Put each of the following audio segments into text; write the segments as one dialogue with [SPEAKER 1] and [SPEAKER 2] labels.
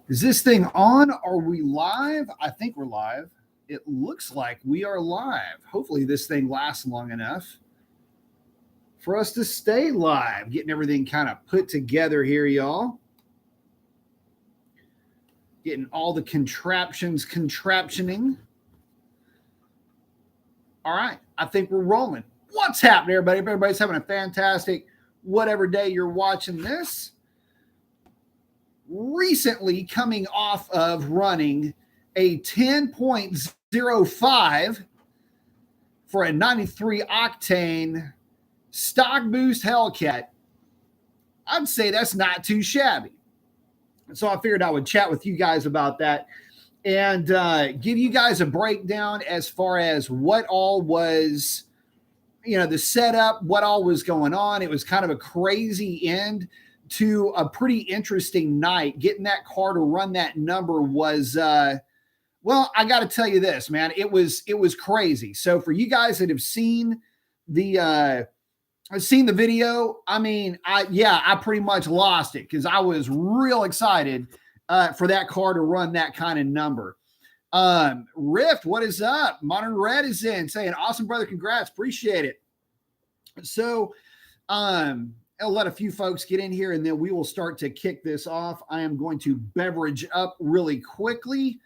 [SPEAKER 1] Is this thing on? Are we live? I think we're live. It looks like we are live. Hopefully, this thing lasts long enough for us to stay live. Getting everything kind of put together here, y'all. Getting all the contraptioning. All right, I think we're rolling. What's happening, everybody? Everybody's having a fantastic whatever day you're watching this. Recently coming off of running a 10.05 for a 93 octane stock boost Hellcat. I'd say that's not too shabby. So I figured I would chat with you guys about that and give you guys a breakdown as far as what all was, the setup, what all was going on. It was kind of a crazy end to a pretty interesting night. Getting that car to run that number was, well, I got to tell you this, man, it was crazy. So for you guys that have seen the video, I mean, I pretty much lost it because I was real excited for that car to run that kind of number. Rift, what is up? Modern Red is in saying, awesome, brother. Congrats. Appreciate it. So, I'll let a few folks get in here and then we will start to kick this off. I am going to beverage up really quickly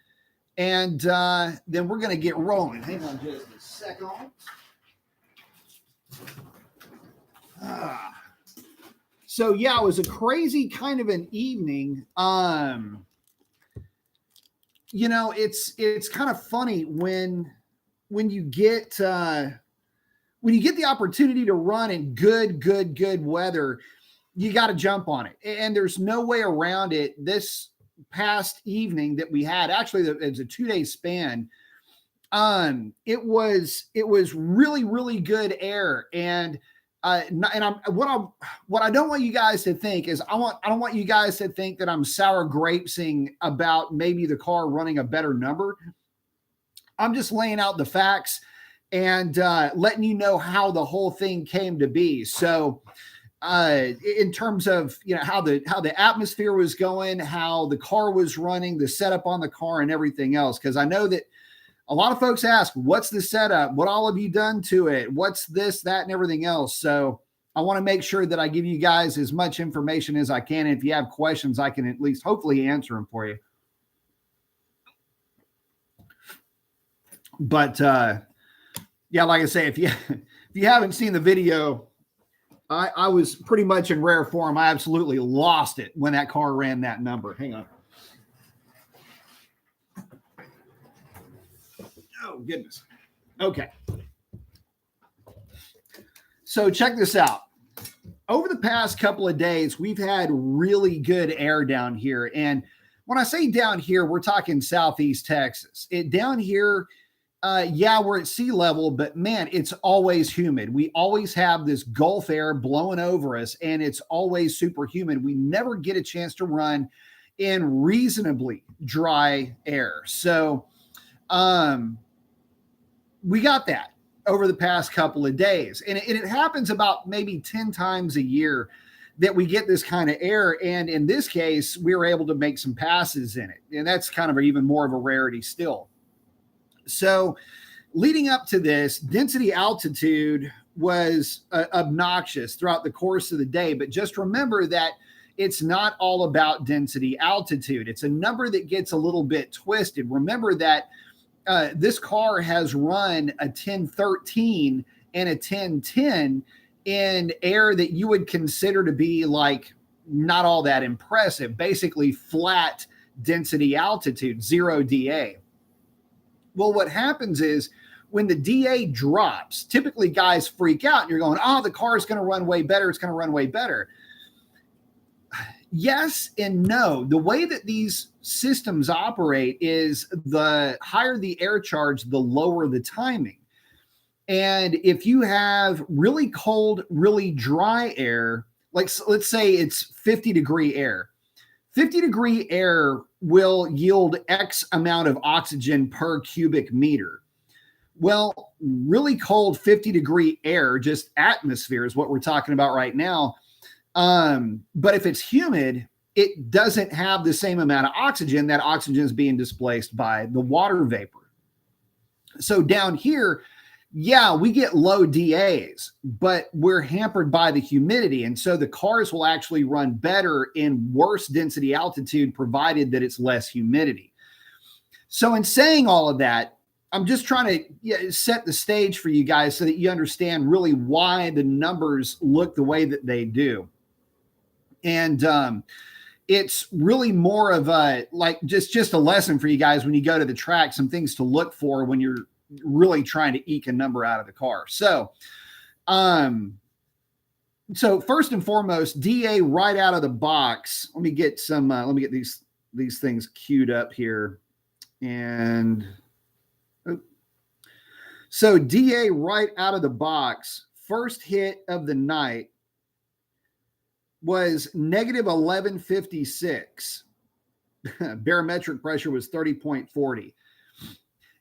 [SPEAKER 1] and then we're going to get rolling. Hang on just a second. So yeah, it was a crazy kind of an evening. It's kind of funny when you get the opportunity to run in good weather, you got to jump on it. And there's no way around it. This past evening that we had, actually, it's a 2-day span. It was really good air. And what I don't want you guys to think is I don't want you guys to think that I'm sour grapesing about maybe the car running a better number. I'm just laying out the facts and letting you know how the whole thing came to be. So in terms of, how the atmosphere was going, how the car was running, the setup on the car and everything else. Because I know that a lot of folks ask, what's the setup? What all have you done to it? What's this, that, and everything else? So I want to make sure that I give you guys as much information as I can. And if you have questions, I can at least hopefully answer them for you. But yeah, like I say, if you haven't seen the video, I was pretty much in rare form. I absolutely lost it when that car ran that number. Hang on. Oh, goodness. Okay. So check this out. Over the past couple of days, we've had really good air down here. And when I say down here, we're talking Southeast Texas. Down here, we're at sea level, but man, it's always humid. We always have this Gulf air blowing over us and it's always super humid. We never get a chance to run in reasonably dry air. So, we got that over the past couple of days and it happens about maybe 10 times a year that we get this kind of air. And in this case, we were able to make some passes in it. And that's kind of even more of a rarity still. So leading up to this, density altitude was obnoxious throughout the course of the day. But just remember that it's not all about density altitude. It's a number that gets a little bit twisted. Remember that this car has run a 1013 and a 1010 in air that you would consider to be like not all that impressive, basically flat density altitude, 0 DA. Well, what happens is when the DA drops, typically guys freak out and you're going, oh, the car is going to run way better. It's going to run way better. Yes and no. The way that these systems operate is the higher the air charge, the lower the timing. And if you have really cold, really dry air, like let's say it's 50-degree air, 50-degree air will yield X amount of oxygen per cubic meter. Well, really cold 50-degree air, just atmosphere is what we're talking about right now. But if it's humid, it doesn't have the same amount of oxygen. That oxygen is being displaced by the water vapor. So down here, yeah, we get low DAs, but we're hampered by the humidity. And so the cars will actually run better in worse density altitude, provided that it's less humidity. So in saying all of that, I'm just trying to set the stage for you guys so that you understand really why the numbers look the way that they do. And it's really more of a, like, just a lesson for you guys when you go to the track, some things to look for when you're really trying to eke a number out of the car. So, so first and foremost, DA right out of the box. Let me get these things queued up here. And so DA right out of the box, first hit of the night was negative 1156. Barometric pressure was 30.40.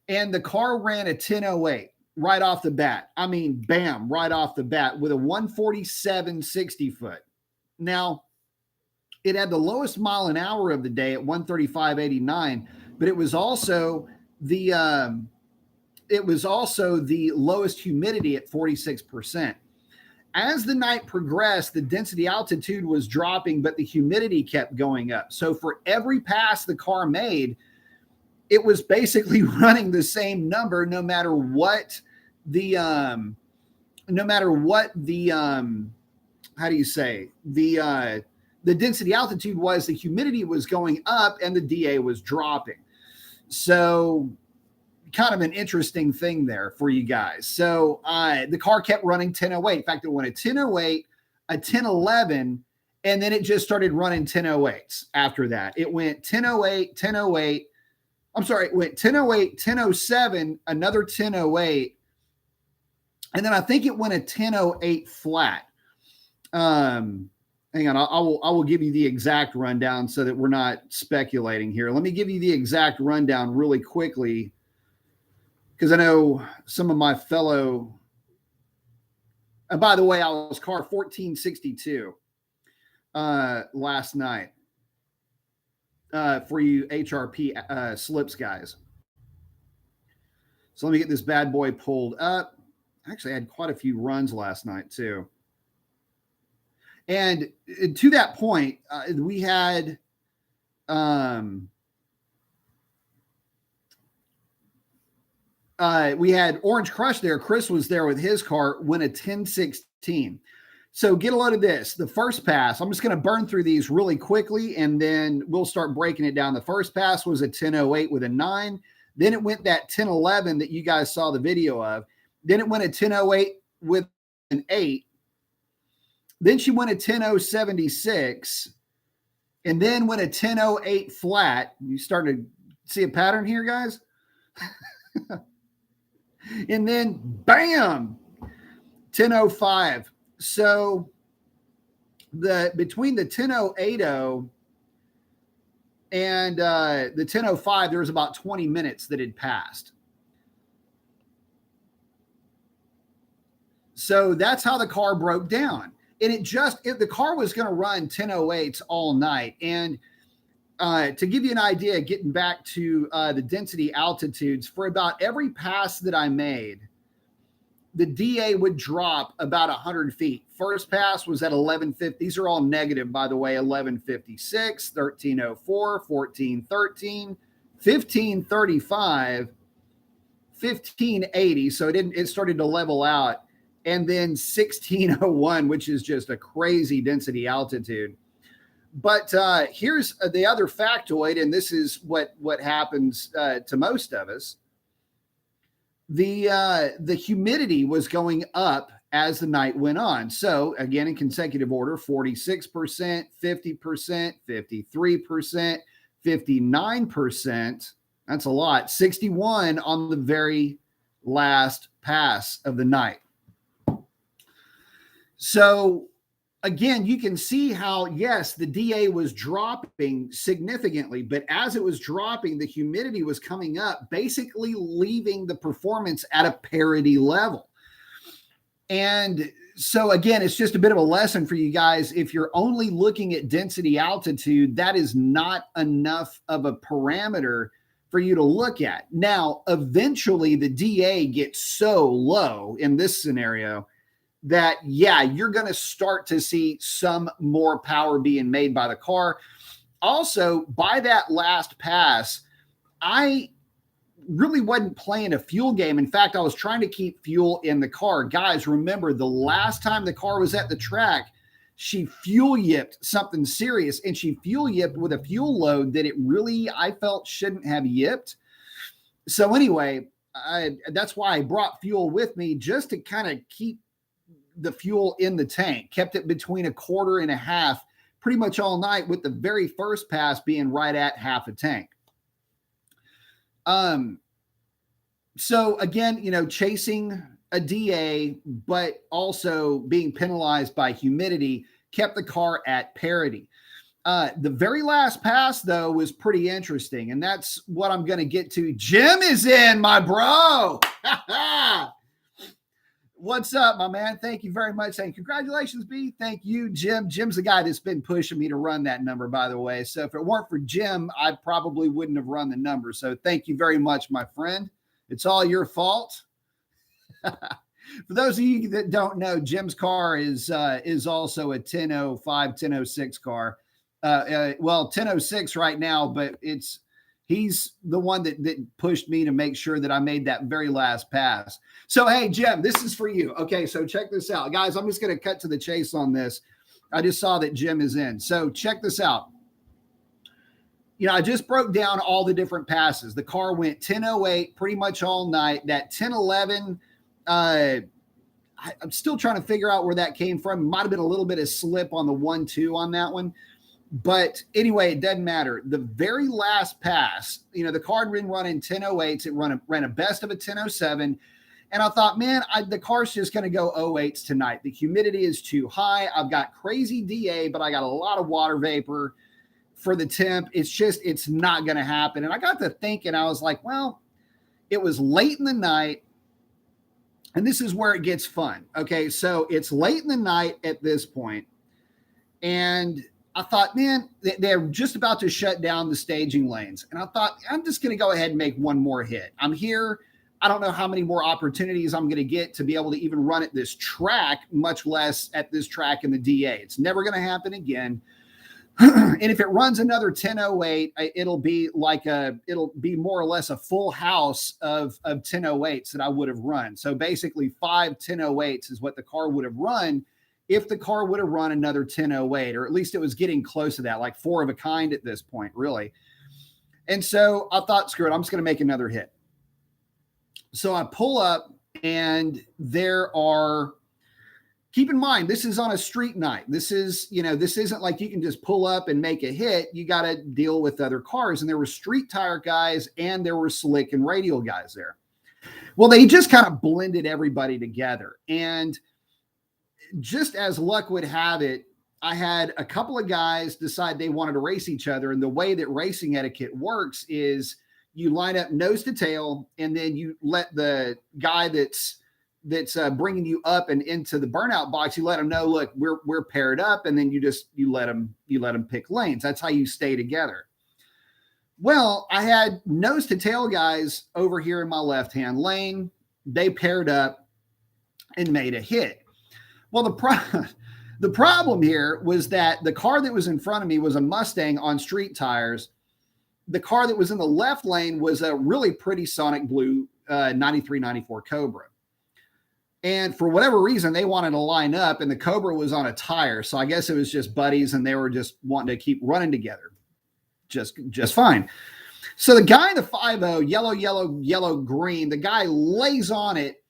[SPEAKER 1] And the car ran a 1008 right off the bat. I mean, bam, right off the bat with a 147 60 foot. Now, it had the lowest mile an hour of the day at 135.89, but it was also the lowest humidity at 46%. As the night progressed, the density altitude was dropping, but the humidity kept going up. So for every pass the car made, it was basically running the same number, no matter what the density altitude was. The humidity was going up and the DA was dropping. So kind of an interesting thing there for you guys. So the car kept running 1008. In fact, it went a 1008, a 1011, and then it just started running 1008s after that. It went 1008, 1008. I'm sorry, it went 1008, 1007, another 1008, and then I think it went a 1008 flat. Hang on, I will give you the exact rundown so that we're not speculating here. Let me give you the exact rundown really quickly, because I know some of my fellow. And by the way, I was car 1462 last night. For you HRP slips guys. So let me get this bad boy pulled up. Actually, I had quite a few runs last night too. And to that point, we had Orange Crush there. Chris was there with his car, went a 1016. So get a load of this. The first pass, I'm just going to burn through these really quickly, and then we'll start breaking it down. The first pass was a 1008 with a 9. Then it went that 1011 that you guys saw the video of. Then it went a 1008 with an 8. Then she went a 10076, and then went a 1008 flat. You starting to see a pattern here, guys? And then, bam, 1005. So between the 1080 and the 1005, there was about 20 minutes that had passed. So that's how the car broke down. And the car was going to run 1008s all night. And to give you an idea, getting back to the density altitudes, for about every pass that I made, the DA would drop about 100 feet. First pass was at 1150. These are all negative, by the way. 1156, 1304, 1413, 1535, 1580. So it started to level out. And then 1601, which is just a crazy density altitude. But here's the other factoid, and this is what happens to most of us. The humidity was going up as the night went on. So again, in consecutive order, 46%, 50%, 53%, 59%. That's a lot. 61 on the very last pass of the night. So again, you can see how, yes, the DA was dropping significantly, but as it was dropping, the humidity was coming up, basically leaving the performance at a parity level. And So again, it's just a bit of a lesson for you guys. If you're only looking at density altitude, that is not enough of a parameter for you to look at. Now, eventually the DA gets so low in this scenario that, yeah, you're going to start to see some more power being made by the car. Also, by that last pass, I really wasn't playing a fuel game. In fact, I was trying to keep fuel in the car. Guys, remember the last time the car was at the track, she fuel yipped something serious, and she fuel yipped with a fuel load that it really, I felt, shouldn't have yipped. So anyway, that's why I brought fuel with me, just to kind of keep the fuel in the tank, kept it between a quarter and a half pretty much all night, with the very first pass being right at half a tank. So again, you know, chasing a DA, but also being penalized by humidity kept the car at parity. The very last pass, though, was pretty interesting, and that's what I'm going to get to. Jim is in, my bro. What's up, my man? Thank you very much. And congratulations, B. Thank you, Jim. Jim's the guy that's been pushing me to run that number, by the way. So if it weren't for Jim, I probably wouldn't have run the number. So thank you very much, my friend. It's all your fault. For those of you that don't know, Jim's car is also a 1005, 1006 car. Well, 1006 right now, but he's the one that pushed me to make sure that I made that very last pass. So, hey, Jim, this is for you. Okay, so check this out. Guys, I'm just going to cut to the chase on this. I just saw that Jim is in. So check this out. You know, I just broke down all the different passes. The car went 1008 pretty much all night. That 1011, I'm still trying to figure out where that came from. Might have been a little bit of slip on the 1-2 on that one. But anyway, it doesn't matter. The very last pass, you know, the car had been running 1008s. It ran a best of a 1007. And I thought, man, the car's just going to go 08s tonight. The humidity is too high. I've got crazy DA, but I got a lot of water vapor for the temp. It's not going to happen. And I got to thinking, I was like, well, it was late in the night. And this is where it gets fun. Okay, so it's late in the night at this point. And I thought, man, they're just about to shut down the staging lanes. And I thought, I'm just going to go ahead and make one more hit. I'm here. I don't know how many more opportunities I'm going to get to be able to even run at this track, much less at this track in the DA. It's never going to happen again. And if it runs another 1008, it'll be more or less a full house of 1008s that I would have run. So basically 5 1008s is what the car would have run if the car would have run another 1008, or at least it was getting close to that, like 4 of a kind at this point, really. And so I thought, screw it, I'm just going to make another hit. So I pull up, and there are, keep in mind, this is on a street night. This isn't like you can just pull up and make a hit. You got to deal with other cars. And there were street tire guys and there were slick and radial guys there. Well, they just kind of blended everybody together. And just as luck would have it, I had a couple of guys decide they wanted to race each other. And the way that racing etiquette works is you line up nose to tail, and then you let the guy that's bringing you up and into the burnout box, you let them know, look, we're paired up, and then you let them pick lanes. That's how you stay together. Well, I had nose to tail guys over here in my left-hand lane. They paired up and made a hit. Well, the problem here was that the car that was in front of me was a Mustang on street tires. The car that was in the left lane was a really pretty Sonic Blue 93, 94 Cobra. And for whatever reason, they wanted to line up, and the Cobra was on a tire. So I guess it was just buddies, and they were just wanting to keep running together. Just fine. So the guy in the 5.0, yellow, green, the guy lays on it,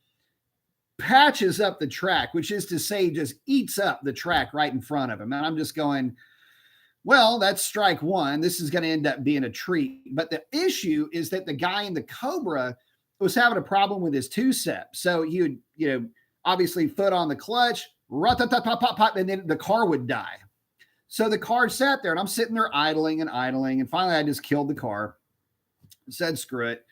[SPEAKER 1] patches up the track, which is to say just eats up the track right in front of him. And I'm just going, well, that's strike one. This is going to end up being a treat. But the issue is that the guy in the Cobra was having a problem with his two-step. So he would, obviously foot on the clutch, and then the car would die. So the car sat there, and I'm sitting there idling. And finally I just killed the car. Said, screw it.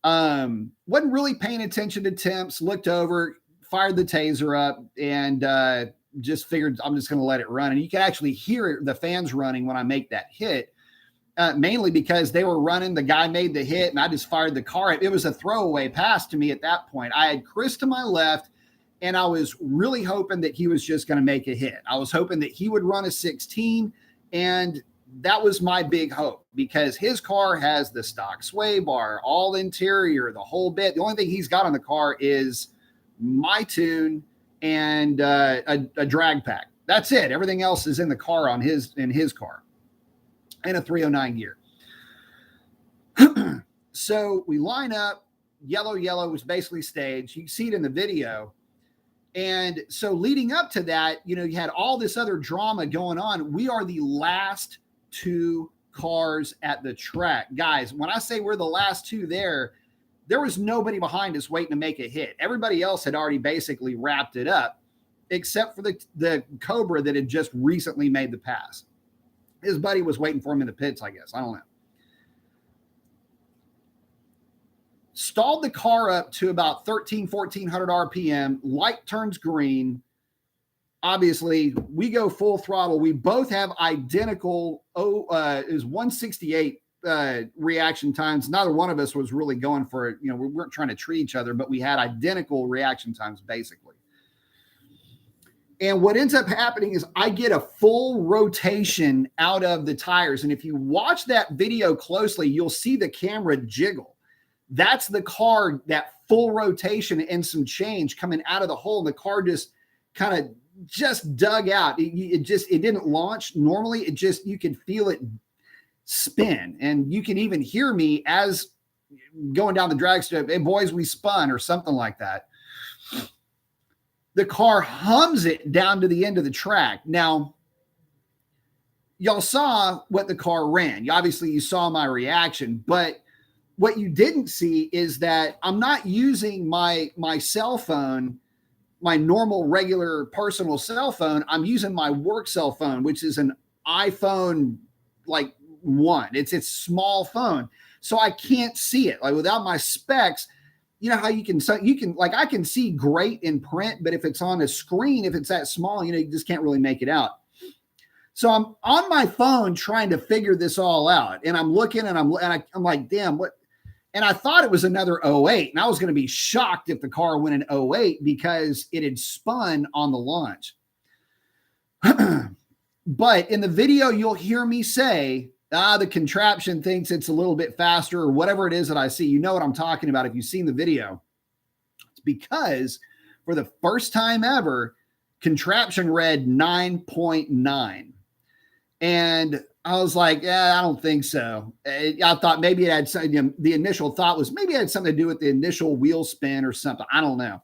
[SPEAKER 1] Wasn't really paying attention to temps, looked over, fired the taser up and just figured I'm just going to let it run. And you can actually hear the fans running when I make that hit, mainly because they were running. The guy made the hit and I just fired the car. It was a throwaway pass to me at that point. I had Chris to my left and I was really hoping that he was just going to make a hit. I was hoping that he would run a 16, and that was my big hope because his car has the stock sway bar, all interior, the whole bit. The only thing he's got on the car is my tune and a drag pack. That's it. Everything else is in the car in his car, and a 309 gear. So we line up. Yellow was basically staged. You can see it in the video. And so leading up to that, you had all this other drama going on. We are the last two cars at the track. Guys, when I say we're the last two there was nobody behind us waiting to make a hit. Everybody else had already basically wrapped it up, except for the Cobra that had just recently made the pass. His buddy was waiting for him in the pits, I guess. I don't know. Stalled the car up to about 1400 RPM. Light turns green. Obviously, we go full throttle. We both have identical, is 168 reaction times. Neither one of us was really going for it. We weren't trying to treat each other, but we had identical reaction times, basically. And what ends up happening is I get a full rotation out of the tires. And if you watch that video closely, you'll see the camera jiggle. That's the car, that full rotation and some change coming out of the hole. And the car just kind of just dug out. It didn't launch. Normally, you can feel it spin. And you can even hear me as going down the drag strip, "Hey, boys, we spun," or something like that. The car hums it down to the end of the track. Now, y'all saw what the car ran. Obviously, you saw my reaction, but what you didn't see is that I'm not using my cell phone, my normal, regular, personal cell phone. I'm using my work cell phone, which is an iPhone like 1. It's a small phone. So I can't see it. Like without my specs, you know how you can like I can see great in print, but if it's on a screen, if it's that small, you just can't really make it out. So I'm on my phone trying to figure this all out. And I'm looking and I'm like, damn, what? And I thought it was another 08. And I was going to be shocked if the car went in 08 because it had spun on the launch. But in the video, you'll hear me say, the contraption thinks it's a little bit faster or whatever it is that I see. You know what I'm talking about if you've seen the video. It's because for the first time ever, contraption read 9.9. And I was like, I don't think so. I thought maybe it had something, the initial thought was maybe it had something to do with the initial wheel spin or something. I don't know.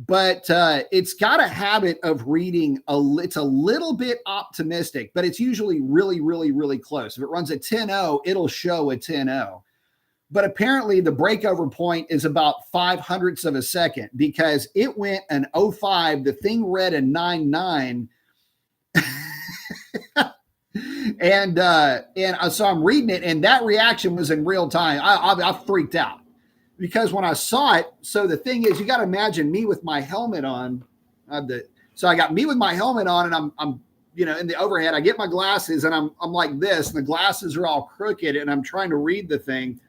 [SPEAKER 1] But it's got a habit of reading, it's a little bit optimistic, but it's usually really, really, really close. If it runs a 10.0, it'll show a 10.0. But apparently the breakover point is about 0.05 of a second because it went an 05. The thing read a 9.9. And so I'm reading it, and that reaction was in real time. I freaked out because when I saw it, so the thing is, you got to imagine me with my helmet on. So I got me with my helmet on, and I'm in the overhead. I get my glasses, and I'm like this, and the glasses are all crooked, and I'm trying to read the thing.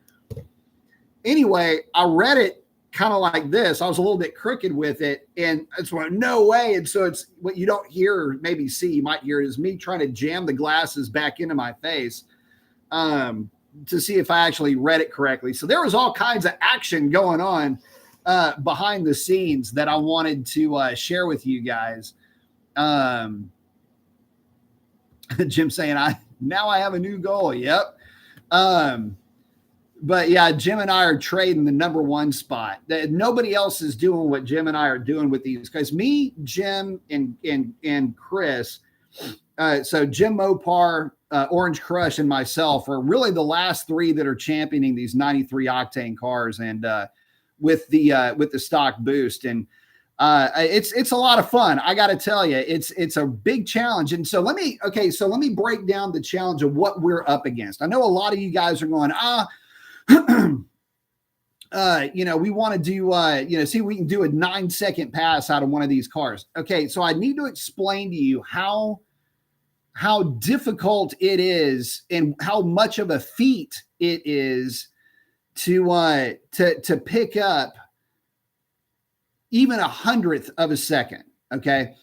[SPEAKER 1] Anyway, I read it kind of like this. I was a little bit crooked with it, and it's like, no way. And so it's what you don't hear or maybe see, you might hear it, is me trying to jam the glasses back into my face to see if I actually read it correctly. So there was all kinds of action going on behind the scenes that I wanted to share with you guys. Jim saying, now I have a new goal. Yep. But yeah, Jim and I are trading the number 1 spot. Nobody else is doing what Jim and I are doing with these guys. Me, Jim, and Chris. So Jim Mopar, Orange Crush, and myself are really the last 3 that are championing these 93 octane cars, and with the stock boost. And it's a lot of fun. I got to tell you, it's a big challenge. And so let me break down the challenge of what we're up against. I know a lot of you guys are going, we want to do, see if we can do a 9-second pass out of one of these cars. Okay, so I need to explain to you how difficult it is and how much of a feat it is to pick up even 1/100th of a second. Okay,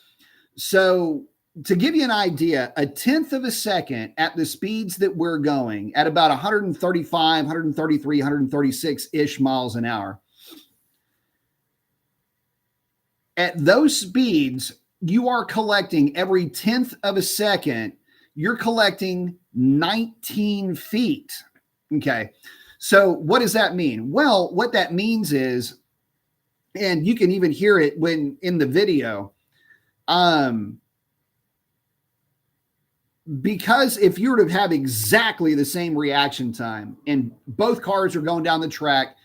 [SPEAKER 1] so to give you an idea, 1/10 of a second at the speeds that we're going at about 135, 133, 136-ish miles an hour. At those speeds, you are collecting every 1/10 of a second, you're collecting 19 feet. Okay. So what does that mean? Well, what that means is, and you can even hear it when in the video, because if you were to have exactly the same reaction time and both cars are going down the track,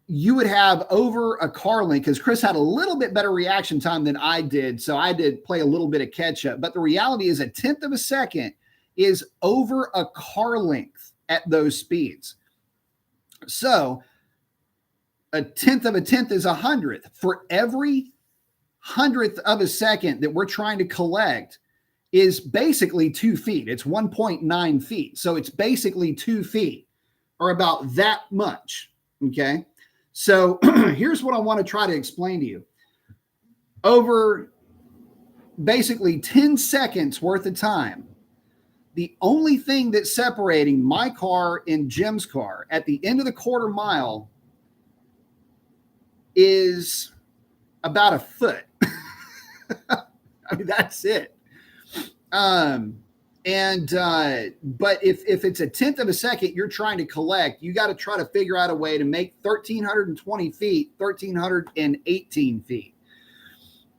[SPEAKER 1] you would have over a car length, because Chris had a little bit better reaction time than I did. So I did play a little bit of catch up. But the reality is 1/10 of a second is over a car length at those speeds. So 1/10 of a tenth is 100th. For every 100th of a second that we're trying to collect is basically 2 feet. It's 1.9 feet. So it's basically 2 feet, or about that much. Okay. So here's what I want to try to explain to you. Over basically 10 seconds worth of time, the only thing that's separating my car and Jim's car at the end of the quarter mile is about a foot. I mean, that's it. But if it's 1/10 of a second you're trying to collect, you got to try to figure out a way to make 1,320 feet, 1,318 feet.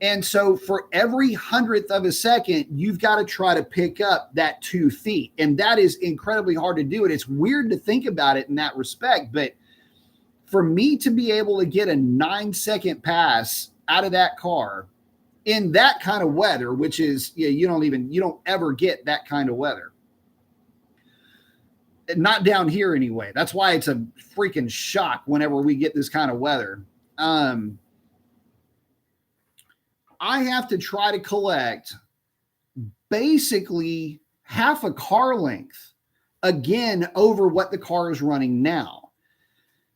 [SPEAKER 1] And so for every 100th of a second, you've got to try to pick up that 2 feet. And that is incredibly hard to do. And it's weird to think about it in that respect. But for me to be able to get a 9-second pass out of that car in that kind of weather, which is, you don't ever get that kind of weather. Not down here anyway. That's why it's a freaking shock whenever we get this kind of weather. I have to try to collect basically half a car length again over what the car is running now.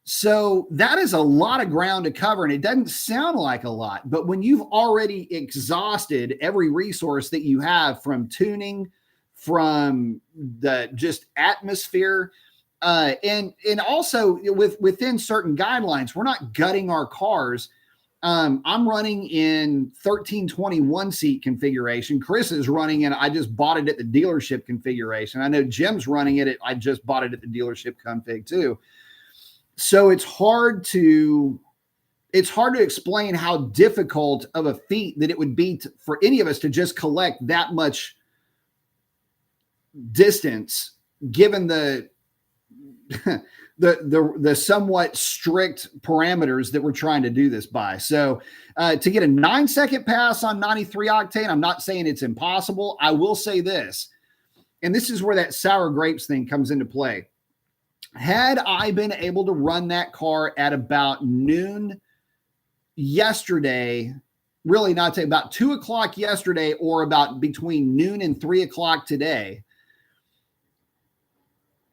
[SPEAKER 1] So that is a lot of ground to cover, and it doesn't sound like a lot, but when you've already exhausted every resource that you have, from tuning, from the just atmosphere, and also within certain guidelines, we're not gutting our cars. I'm running in 1321 seat configuration. Chris is running in, I just bought it at the dealership configuration. I know Jim's running it. I just bought it at the dealership config too. So it's hard to explain how difficult of a feat that it would be for any of us to just collect that much distance, given the somewhat strict parameters that we're trying to do this by. So to get a 9-second pass on 93 octane, I'm not saying it's impossible. I will say this, and this is where that sour grapes thing comes into play. Had I been able to run that car at about noon yesterday, really not today, about 2 o'clock yesterday, or about between noon and 3 o'clock today,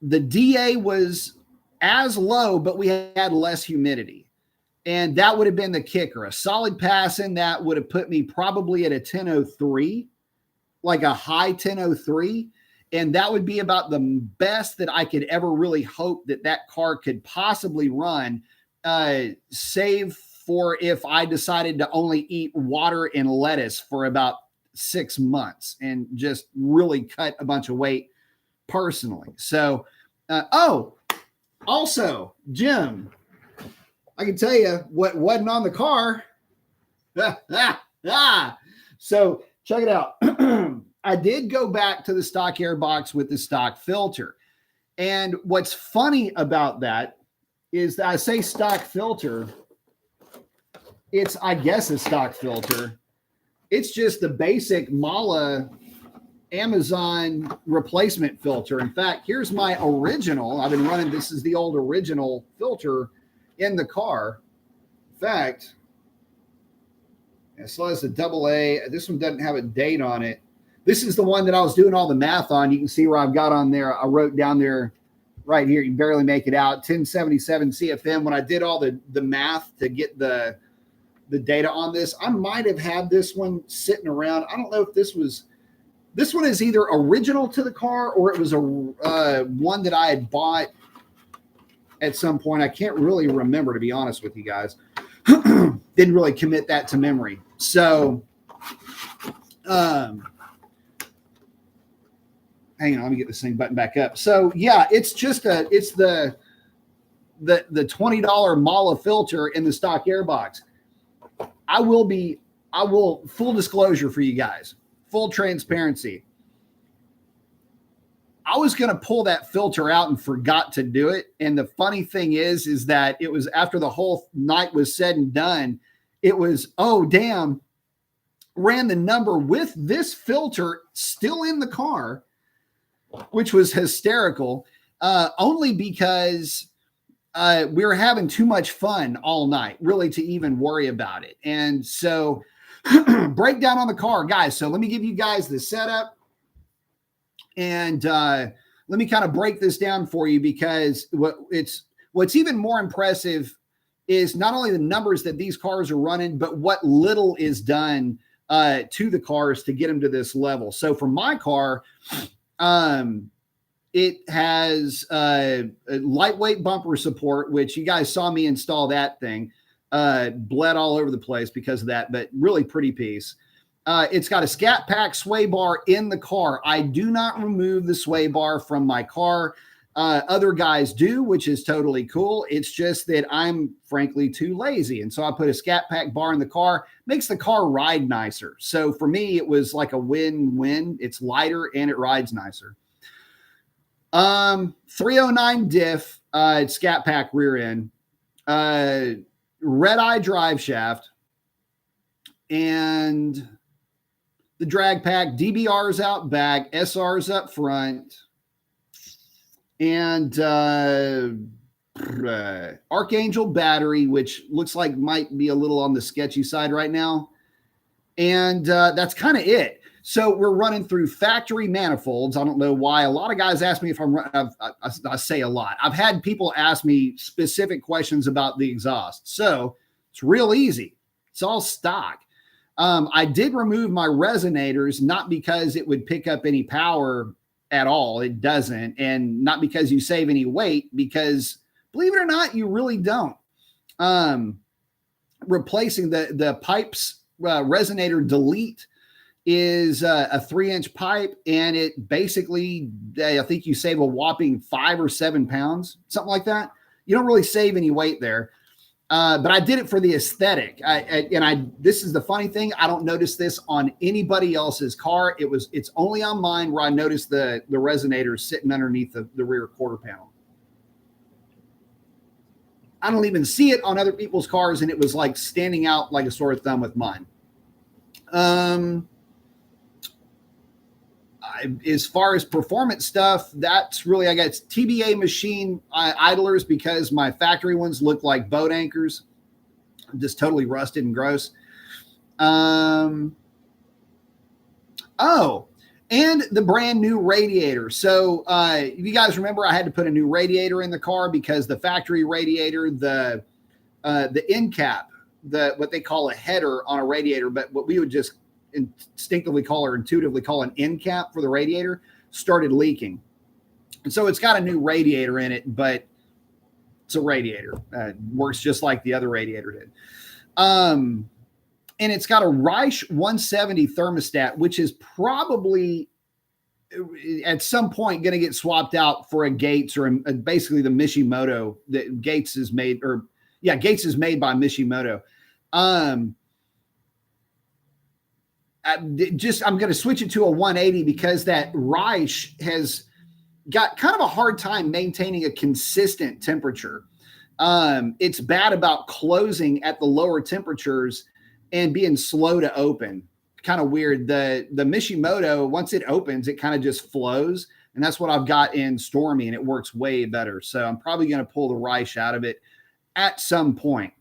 [SPEAKER 1] the DA was as low, but we had less humidity. And that would have been the kicker. A solid pass in that would have put me probably at a 10:03, like a high 10:03. And that would be about the best that I could ever really hope that car could possibly run, save for if I decided to only eat water and lettuce for about 6 months and just really cut a bunch of weight personally. So, also, Jim, I can tell you what wasn't on the car. So check it out. I did go back to the stock air box with the stock filter. And what's funny about that is that I say stock filter. I guess a stock filter. It's just the basic Mala Amazon replacement filter. In fact, here's my original. I've been running, this is the old original filter in the car. In fact, as well as the AA, this one doesn't have a date on it. This is the one that I was doing all the math on. You can see where I've got on there. I wrote down there right here. You can barely make it out. 1077 CFM. When I did all the math to get the data on this, I might have had this one sitting around. I don't know if this one is either original to the car or it was a one that I had bought at some point. I can't really remember, to be honest with you guys. Didn't really commit that to memory. So, hang on, let me get this thing button back up. So yeah, it's the $20 Mala filter in the stock airbox. I will full disclosure for you guys, full transparency. I was going to pull that filter out and forgot to do it. And the funny thing is that it was after the whole night was said and done, it was, oh, damn, ran the number with this filter still in the car, which was hysterical, only because we were having too much fun all night, really, to even worry about it. And so breakdown on the car, guys. So let me give you guys the setup. And let me kind of break this down for you, because what's even more impressive is not only the numbers that these cars are running, but what little is done to the cars to get them to this level. So for my car, it has a lightweight bumper support, which you guys saw me install that thing. Bled all over the place because of that, but really pretty piece. It's got a Scat Pack sway bar in the car. I do not remove the sway bar from my car. Other guys do, which is totally cool. It's just that I'm frankly too lazy. And so I put a Scat Pack bar in the car, makes the car ride nicer. So for me, it was like a win-win. It's lighter and it rides nicer. 309 diff, Scat Pack rear end, red eye drive shaft, and the drag pack, DBR's out back, SR's up front, and Archangel battery, which looks like might be a little on the sketchy side right now. And that's kind of it. So we're running through factory manifolds. I don't know why. A lot of guys ask me if I'm running. I say a lot. I've had people ask me specific questions about the exhaust. So it's real easy. It's all stock. I did remove my resonators, not because it would pick up any power at all. It doesn't. And not because you save any weight, because believe it or not, you really don't. Replacing the pipes, resonator delete is a 3-inch pipe, and it basically, I think you save a whopping 5 or 7 pounds, something like that. You don't really save any weight there. But I did it for the aesthetic. This is the funny thing. I don't notice this on anybody else's car. It's only on mine where I noticed the resonator sitting underneath the rear quarter panel. I don't even see it on other people's cars, and it was like standing out like a sore thumb with mine. As far as performance stuff, that's really, I got TBA machine idlers because my factory ones look like boat anchors, just totally rusted and gross. And the brand new radiator. So if you guys remember, I had to put a new radiator in the car because the factory radiator, the end cap, what they call a header on a radiator, but what we would just instinctively call or intuitively call an end cap for the radiator, started leaking. And so it's got a new radiator in it, but it's a radiator. Works just like the other radiator did. And it's got a Reich 170 thermostat, which is probably at some point going to get swapped out for a Gates or basically the Mishimoto that Gates is made, Gates is made by Mishimoto. I'm going to switch it to a 180 because that Reich has got kind of a hard time maintaining a consistent temperature. It's bad about closing at the lower temperatures and being slow to open. Kind of weird. The Mishimoto, once it opens, it kind of just flows. And that's what I've got in Stormy, and it works way better. So I'm probably going to pull the Reich out of it. at some point.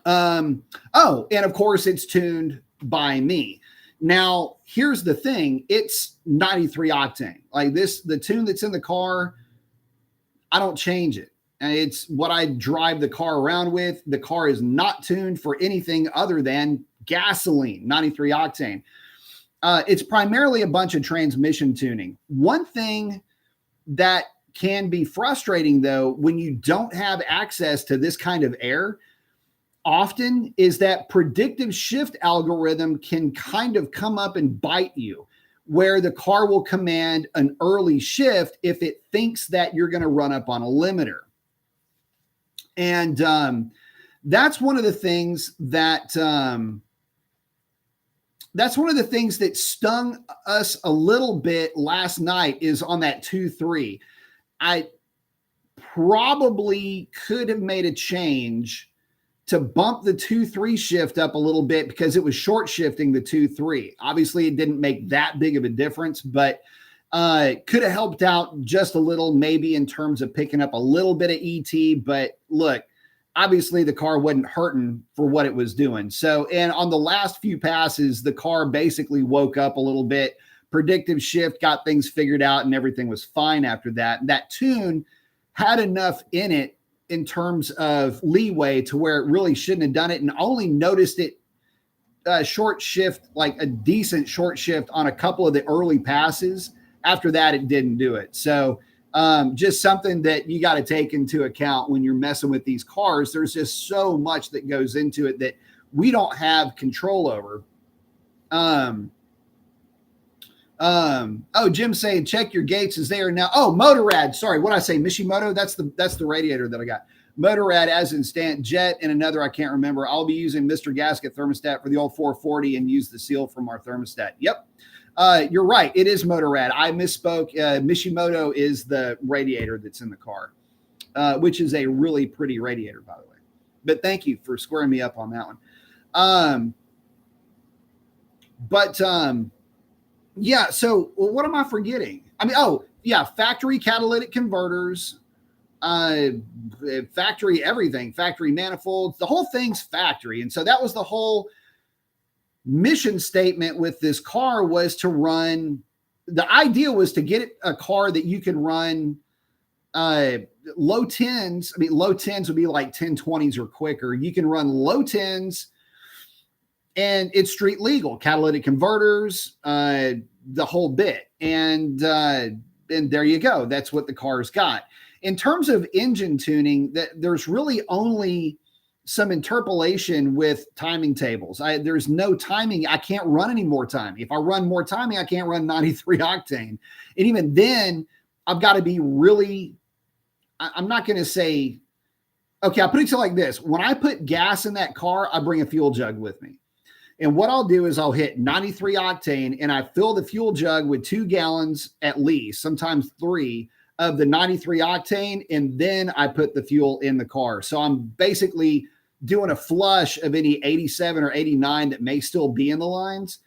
[SPEAKER 1] And of course it's tuned by me. Now, here's the thing. It's 93 octane. Like this, the tune that's in the car, I don't change it. And it's what I drive the car around with. The car is not tuned for anything other than gasoline, 93 octane. It's primarily a bunch of transmission tuning. One thing that can be frustrating, though, when you don't have access to this kind of air, often is that predictive shift algorithm can kind of come up and bite you, where the car will command an early shift if it thinks that you're going to run up on a limiter. And that's one of the things that stung us a little bit last night is on that 2.3. I probably could have made a change to bump the 2.3 shift up a little bit because it was short shifting the 2.3. Obviously, it didn't make that big of a difference, but could have helped out just a little, maybe in terms of picking up a little bit of ET. But look, obviously the car wasn't hurting for what it was doing. So, and on the last few passes, the car basically woke up a little bit. Predictive shift got things figured out and everything was fine after that. And that tune had enough in it in terms of leeway to where it really shouldn't have done it, and only noticed it short shift, like a decent short shift on a couple of the early passes. After that, it didn't do it. So just something that you got to take into account when you're messing with these cars. There's just so much that goes into it that we don't have control over. Jim's saying check your gates as they are now. Oh, Motorrad. Sorry, what did I say? Mishimoto. That's the radiator that I got. Motorrad as in Stant Jet, and another I can't remember. I'll be using Mr. Gasket thermostat for the old 440 and use the seal from our thermostat. Yep. You're right. It is Motorrad. I misspoke. Mishimoto is the radiator that's in the car, which is a really pretty radiator, by the way. But thank you for squaring me up on that one. Yeah. So what am I forgetting? I mean, factory catalytic converters, factory everything, factory manifolds, the whole thing's factory. And so that was the whole mission statement with this car, was to run. The idea was to get a car that you can run low tens. I mean, low tens would be like 1020s or quicker. You can run low tens and it's street legal, catalytic converters, the whole bit. And there you go. That's what the car's got. In terms of engine tuning, there's really only some interpolation with timing tables. There's no timing. I can't run any more timing. If I run more timing, I can't run 93 octane. And even then, I've got to be really, I'm not going to say, okay, I'll put it to like this. When I put gas in that car, I bring a fuel jug with me. And what I'll do is I'll hit 93 octane and I fill the fuel jug with 2 gallons at least, sometimes 3 of the 93 octane. And then I put the fuel in the car. So I'm basically doing a flush of any 87 or 89 that may still be in the lines.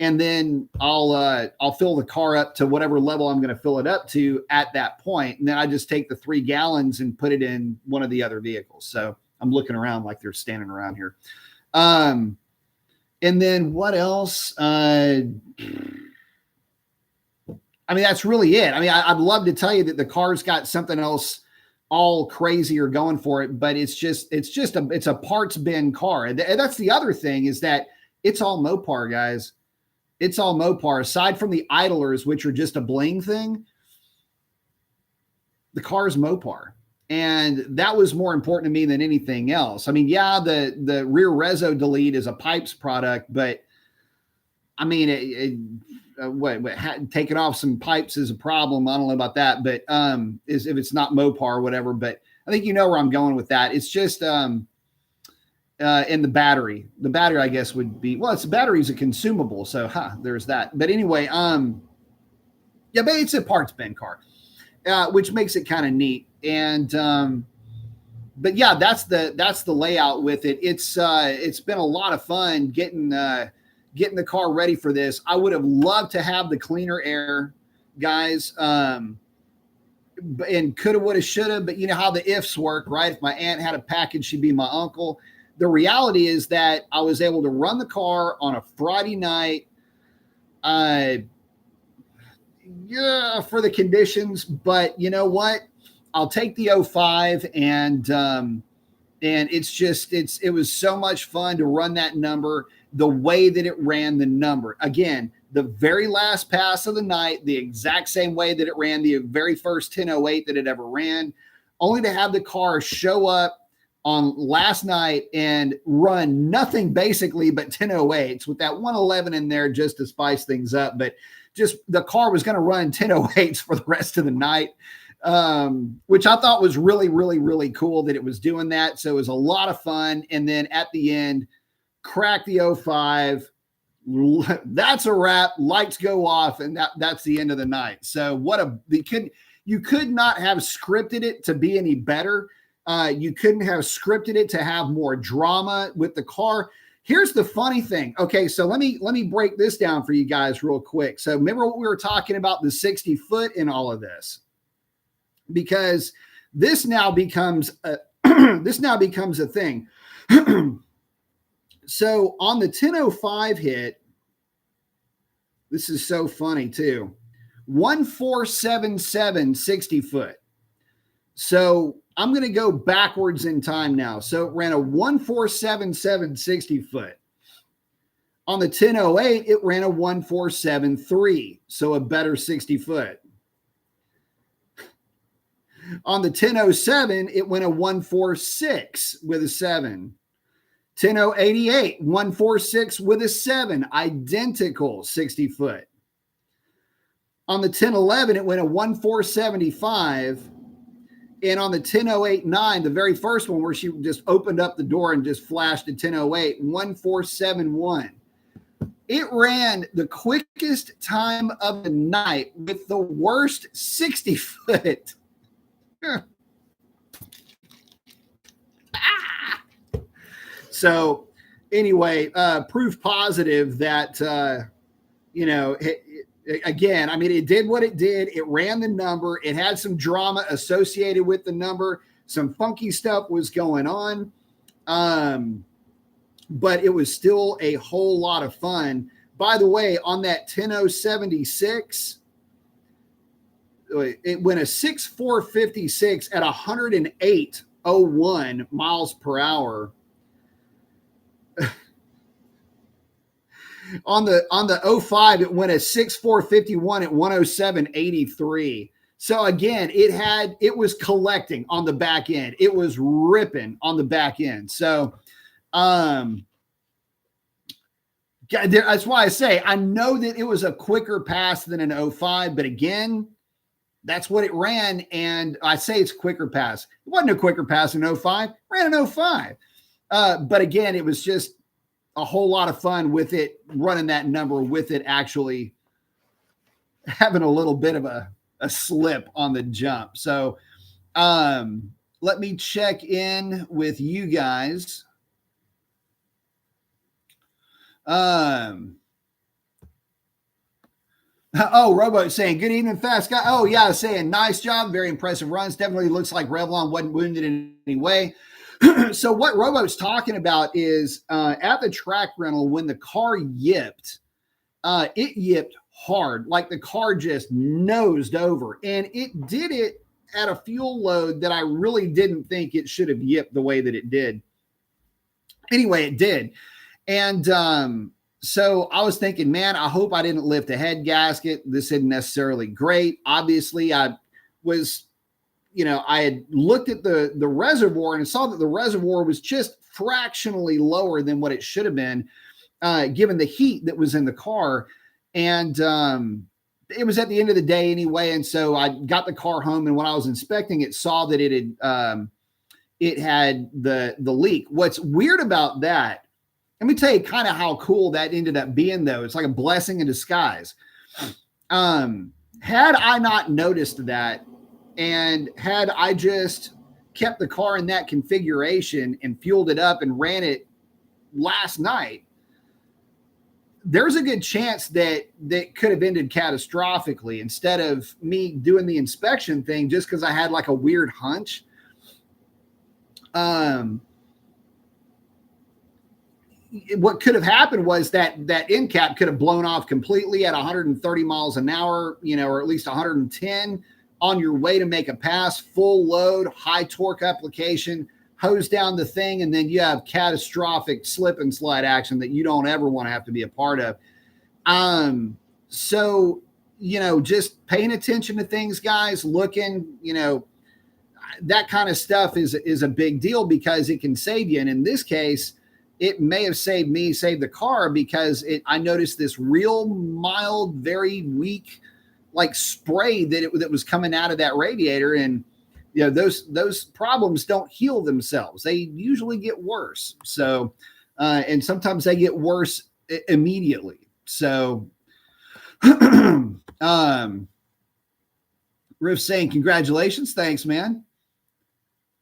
[SPEAKER 1] And then I'll fill the car up to whatever level I'm going to fill it up to at that point. And then I just take the 3 gallons and put it in one of the other vehicles. So I'm looking around like they're standing around here. And then what else? I mean, that's really it. I mean, I'd love to tell you that the car's got something else all crazy or going for it, but it's a parts bin car. And that's the other thing, is that it's all Mopar, guys. It's all Mopar. Aside from the idlers, which are just a bling thing, the car is Mopar. And that was more important to me than anything else. I mean, yeah, the rear reso delete is a pipes product, but I mean, taking off some pipes is a problem. I don't know about that, but if it's not Mopar or whatever. But I think you know where I'm going with that. It's just in the battery. The battery, I guess, would be, well, the battery's a consumable, so there's that. But anyway, yeah, but it's a parts bin car, which makes it kind of neat. And but yeah, that's the layout with it. It's been a lot of fun getting the car ready for this. I would have loved to have the cleaner air, guys. and coulda, woulda, shoulda, but you know how the ifs work, right? If my aunt had a package, she'd be my uncle. The reality is that I was able to run the car on a Friday night, yeah, for the conditions, but you know what? I'll take the 05 and it was so much fun to run that number the way that it ran the number. Again, the very last pass of the night, the exact same way that it ran the very first 1008 that it ever ran, only to have the car show up on last night and run nothing basically but 1008s with that 111 in there just to spice things up. But just the car was going to run 1008s for the rest of the night, which I thought was really, really, really cool that it was doing that. So it was a lot of fun. And then at the end, crack the 05. That's a wrap. Lights go off, and that's the end of the night. So you could not have scripted it to be any better. You couldn't have scripted it to have more drama with the car. Here's the funny thing. Okay, so let me break this down for you guys real quick. So remember what we were talking about, the 60 foot in all of this, because this now becomes a thing. So on the 1005 hit, this is so funny too. 1477 60 foot. So I'm going to go backwards in time now. So it ran a 1477 60 foot. On the 1008, it ran a 1473. So a better 60 foot. On the 1007, it went a 146 with a 7. 10088, 146 with a 7, identical 60 foot. On the 1011, it went a 1475. And on the 10089, the very first one where she just opened up the door and just flashed a 1008, 1471. It ran the quickest time of the night with the worst 60 foot. So anyway, proof positive that, again, I mean, it did what it did. It ran the number. It had some drama associated with the number. Some funky stuff was going on. But it was still a whole lot of fun. By the way, on that 10076, it went a 6456 at 108.01 miles per hour. On the 05, it went a 6451 at 107.83. So again, it was collecting on the back end. It was ripping on the back end. So that's why I say I know that it was a quicker pass than an 05, but again, that's what it ran. And I say it's a quicker pass. It wasn't a quicker pass in 05. It ran an 05. But again, it was just a whole lot of fun with it, running that number with it actually having a little bit of a slip on the jump. So let me check in with you guys. Robo saying, good evening, fast guy. Oh, yeah, saying, nice job. Very impressive runs. Definitely looks like Revlon wasn't wounded in any way. So what Robo's talking about is at the track rental, when the car yipped, it yipped hard. Like the car just nosed over. And it did it at a fuel load that I really didn't think it should have yipped the way that it did. Anyway, it did. And so I was thinking, man, I hope I didn't lift a head gasket. This isn't necessarily great. Obviously, I had looked at the reservoir and saw that the reservoir was just fractionally lower than what it should have been, given the heat that was in the car. And it was at the end of the day anyway. And so I got the car home, and when I was inspecting it, saw that it had the leak. What's weird about that, let me tell you kind of how cool that ended up being, though. It's like a blessing in disguise. Had I not noticed that, and had I just kept the car in that configuration and fueled it up and ran it last night, there's a good chance that could have ended catastrophically instead of me doing the inspection thing just because I had like a weird hunch. What could have happened was that end cap could have blown off completely at 130 miles an hour, or at least 110 on your way to make a pass, full load, high torque application, hose down the thing, and then you have catastrophic slip and slide action that you don't ever want to have to be a part of. So, just paying attention to things, guys, looking, that kind of stuff is a big deal because it can save you. And in this case, it may have saved the car because I noticed this real mild, very weak, like spray that was coming out of that radiator. And, those problems don't heal themselves. They usually get worse. So, and sometimes they get worse immediately. So, Riff saying, congratulations. Thanks, man.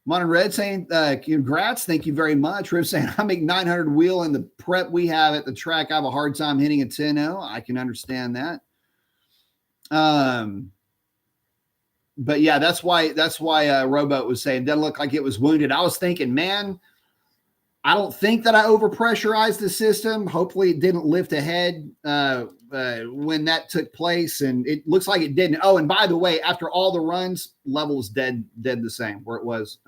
[SPEAKER 1] Modern Red saying, congrats. Thank you very much. Riff saying, I make 900 wheel in the prep we have at the track. I have a hard time hitting a 10-0. I can understand that. But yeah, that's why Rowboat was saying, doesn't look like it was wounded. I was thinking, man, I don't think that I overpressurized the system. Hopefully it didn't lift ahead when that took place, and it looks like it didn't. Oh, and by the way, after all the runs, level's dead the same where it was.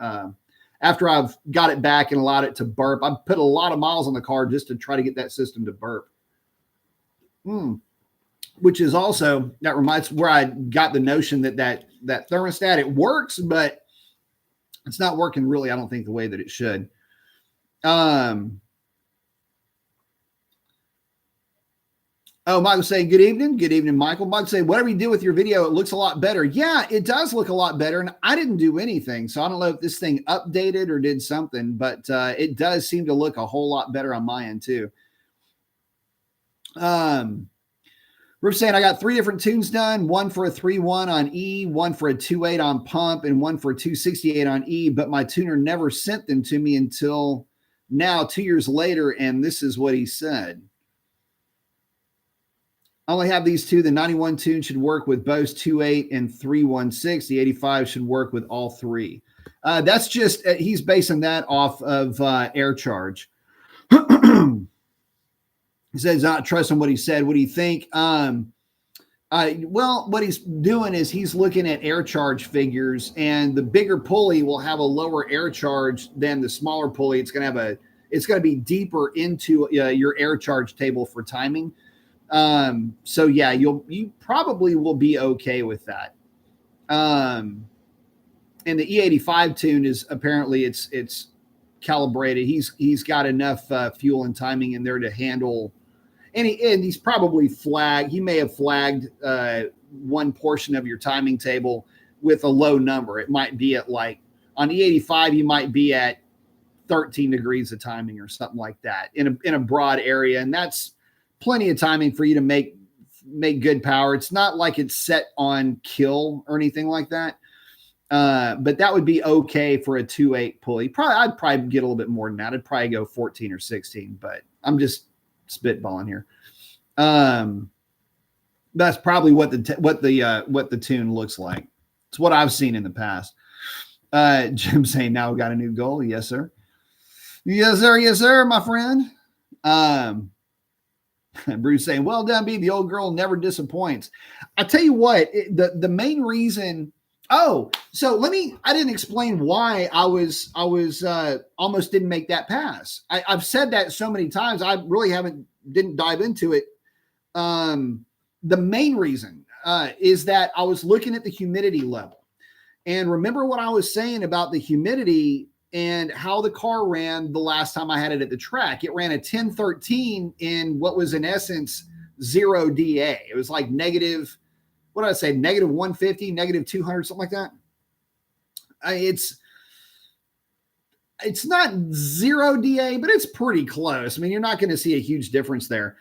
[SPEAKER 1] After I've got it back and allowed it to burp, I've put a lot of miles on the car just to try to get that system to burp. Which is also, that reminds where I got the notion that thermostat, it works, but it's not working really, I don't think, the way that it should. Michael's saying, good evening. Good evening, Michael. Michael saying, whatever you do with your video, it looks a lot better. Yeah, it does look a lot better. And I didn't do anything. So I don't know if this thing updated or did something, but it does seem to look a whole lot better on my end too. We're saying I got 3 different tunes done, one for a 3.1 on E, one for a 2.8 on pump, and one for a 268 on E, but my tuner never sent them to me until now, 2 years later, and this is what he said. I only have these 2. The 91 tune should work with both 2.8 and 3.16. The 85 should work with all 3. That's just, he's basing that off of air charge. He says, not trusting what he said. What do you think? Well, what he's doing is he's looking at air charge figures, and the bigger pulley will have a lower air charge than the smaller pulley. It's going to be deeper into your air charge table for timing. So yeah, you probably will be okay with that. And the E85 tune is apparently it's calibrated. He's got enough fuel and timing in there to handle. And he's probably flagged. He may have flagged one portion of your timing table with a low number. It might be at like on E85, you might be at 13 degrees of timing or something like that in a broad area, and that's plenty of timing for you to make good power. It's not like it's set on kill or anything like that. But that would be okay for a 2.8 pulley. I'd probably get a little bit more than that. I'd probably go 14 or 16, but I'm just spitballing here. That's probably what the tune looks like. It's what I've seen in the past. Jim saying, now we got a new goal. Yes, sir. Yes, sir. Yes, sir, my friend. Bruce saying, well done, B. The old girl never disappoints. I tell you what, the main reason. Oh, so I didn't explain why I was almost didn't make that pass. I've said that so many times. I really didn't dive into it. The main reason is that I was looking at the humidity level, and remember what I was saying about the humidity and how the car ran the last time I had it at the track. It ran a 1013 in what was in essence 0 DA. It was like negative, what did I say? Negative 150, negative 200, something like that. It's not 0 DA, but it's pretty close. I mean, you're not going to see a huge difference there.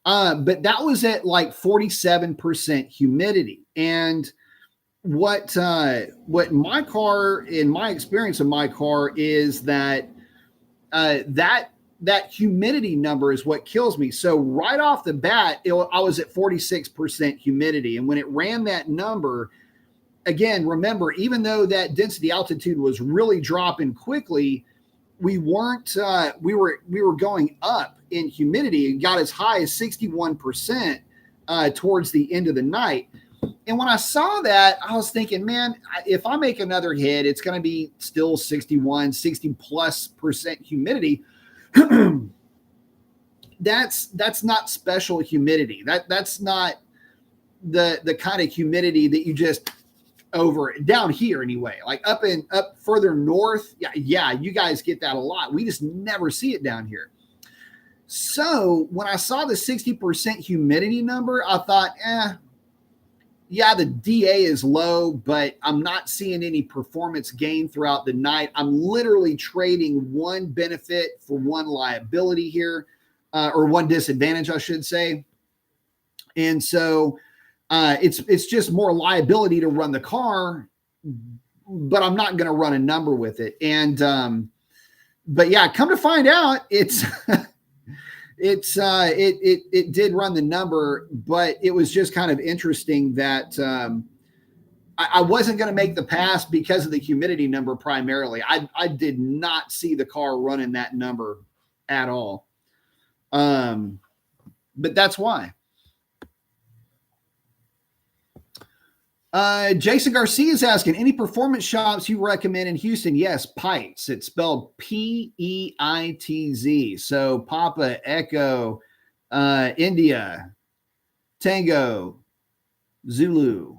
[SPEAKER 1] But that was at like 47% humidity. And what my experience of my car is that that that humidity number is what kills me. So right off the bat, I was at 46% humidity. And when it ran that number, again, remember, even though that density altitude was really dropping quickly, we weren't, we were going up in humidity and got as high as 61% towards the end of the night. And when I saw that, I was thinking, man, if I make another hit, it's going to be still 60+ % humidity. That's not special humidity. That's not the kind of humidity that you just over down here anyway, like up further north. Yeah, you guys get that a lot. We just never see it down here. So when I saw the 60% humidity number, I thought, yeah, the DA is low, but I'm not seeing any performance gain throughout the night. I'm literally trading one benefit for one liability here, or one disadvantage, I should say. And so it's just more liability to run the car, but I'm not going to run a number with it. And but yeah, come to find out, it did run the number, but it was just kind of interesting that I wasn't going to make the pass because of the humidity number primarily. I did not see the car running that number at all. But that's why. Jason Garcia is asking, any performance shops you recommend in Houston? Yes, Peitz. It's spelled Peitz. So Papa, Echo, India, Tango, Zulu.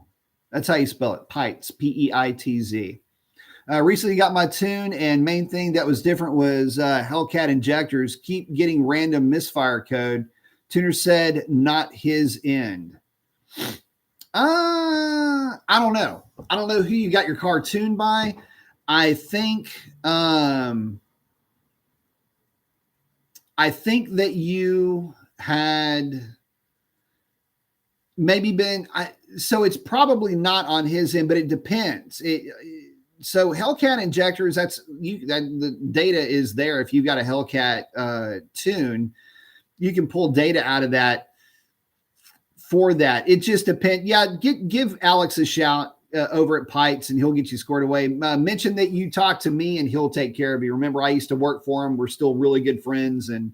[SPEAKER 1] That's how you spell it. Peitz, Peitz. Recently got my tune, and main thing that was different was Hellcat injectors keep getting random misfire code. Tuner said not his end. I don't know. I don't know who you got your car tuned by. I think that you had maybe been. So it's probably not on his end, but it depends. So Hellcat injectors, the data is there. If you've got a Hellcat tune, you can pull data out of that. For that, it just depends. Yeah, give Alex a shout over at Peitz, and he'll get you squared away. Mention that you talked to me, and he'll take care of you. Remember, I used to work for him. We're still really good friends, and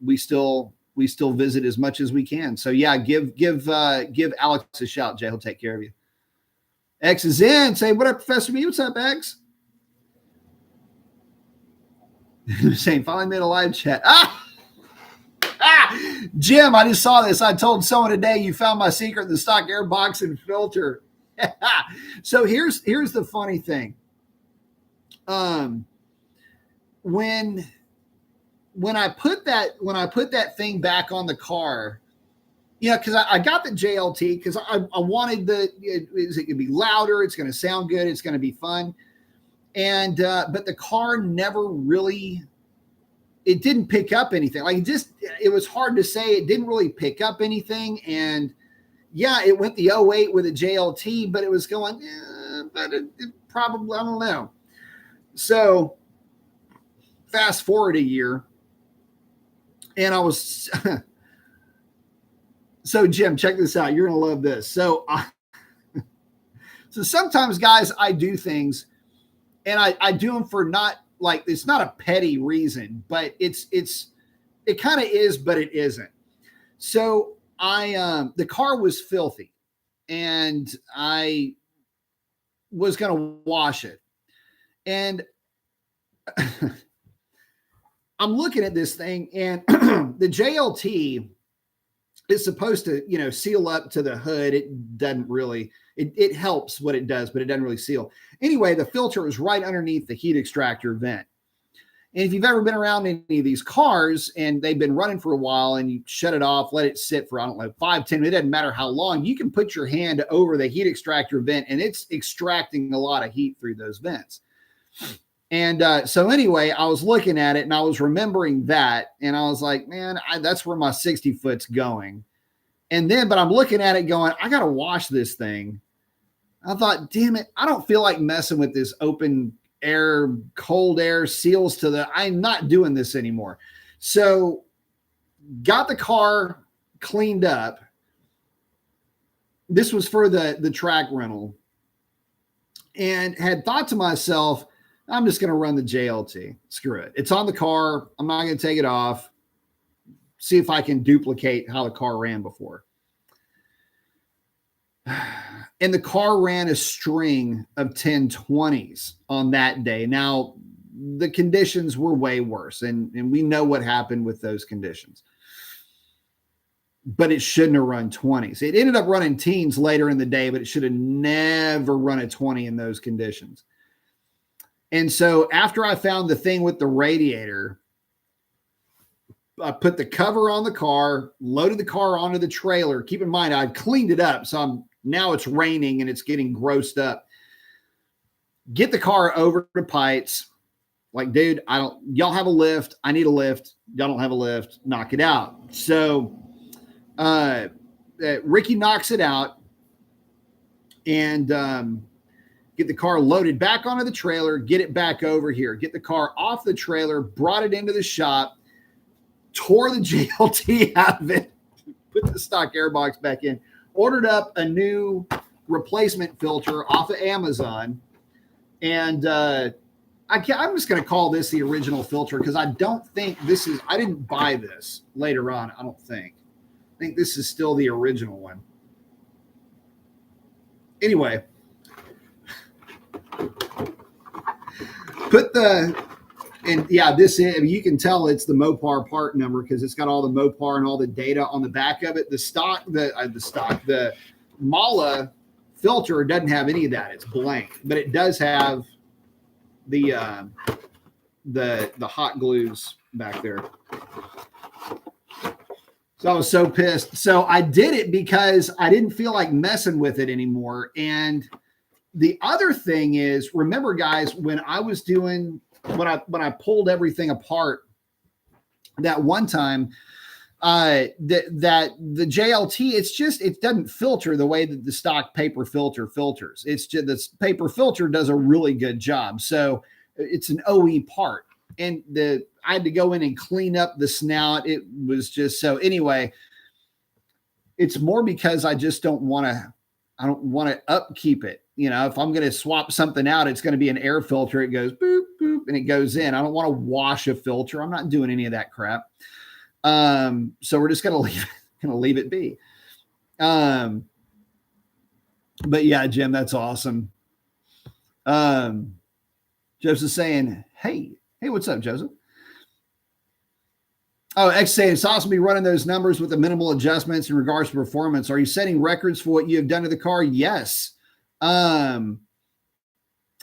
[SPEAKER 1] we still visit as much as we can. So yeah, give Alex a shout. Jay, he'll take care of you. X is in. Say what up, Professor B. What's up, X? Saying finally made a live chat. Jim, I just saw this. I told someone today you found my secret in the stock air box and filter. So here's the funny thing. When I put that thing back on the car, because I got the JLT because I wanted it could be louder, it's going to sound good, it's going to be fun, and but the car never really. It didn't pick up anything. It was hard to say. It didn't really pick up anything. And yeah, it went the 08 with a JLT, but it was going, but it probably, I don't know. So fast forward a year and I was, so Jim, check this out. You're going to love this. So sometimes guys, I do things and I do them for not, like, it's not a petty reason, but it kind of is, but it isn't. So the car was filthy and I was going to wash it. And I'm looking at this thing, and the JLT is supposed to, seal up to the hood. It doesn't really, it helps what it does, but it doesn't really seal. Anyway, the filter is right underneath the heat extractor vent. And if you've ever been around any of these cars and they've been running for a while and you shut it off, let it sit for, 5, 10 minutes, it doesn't matter how long, you can put your hand over the heat extractor vent and it's extracting a lot of heat through those vents. And so anyway, I was looking at it and I was remembering that. And I was like, man, that's where my 60 foot's going. But I'm looking at it going, I got to wash this thing. I thought, damn it, I don't feel like messing with this open cold air seals to the, I'm not doing this anymore. So got the car cleaned up. This was for the track rental, and had thought to myself, I'm just going to run the JLT. Screw it. It's on the car. I'm not going to take it off. See if I can duplicate how the car ran before. And the car ran a string of 1020s on that day. Now, the conditions were way worse, and we know what happened with those conditions. But it shouldn't have run 20s. It ended up running teens later in the day, but it should have never run a 20 in those conditions. And so after I found the thing with the radiator, I put the cover on the car, loaded the car onto the trailer. Keep in mind, I'd cleaned it up, so now it's raining and it's getting grossed up. Get the car over to Pikes. Like, dude, y'all have a lift. I need a lift. Y'all don't have a lift. Knock it out. So Ricky knocks it out and get the car loaded back onto the trailer, get it back over here, get the car off the trailer, brought it into the shop, tore the JLT out of it, put the stock airbox back in, ordered up a new replacement filter off of Amazon. And I'm just going to call this the original filter because I don't think I didn't buy this later on. I don't think. I think this is still the original one. Anyway, you can tell it's the Mopar part number because it's got all the Mopar and all the data on the back of it. The Mala filter doesn't have any of that. It's blank, but it does have the hot glues back there. So I was so pissed. So I did it because I didn't feel like messing with it anymore. And the other thing is, remember guys, when I pulled everything apart that one time, that the JLT, it doesn't filter the way that the stock paper filter filters. It's just this paper filter does a really good job. So it's an OE part, and I had to go in and clean up the snout. It was just so anyway. It's more because I just don't want to upkeep it. You know, if I'm going to swap something out, it's going to be an air filter. It goes boop, boop, and it goes in. I don't want to wash a filter. I'm not doing any of that crap. So we're just going to leave it be. But yeah, Jim, that's awesome. Joseph's saying, hey, what's up, Joseph? Oh, X saying it's awesome to be running those numbers with the minimal adjustments in regards to performance. Are you setting records for what you have done to the car? Yes. And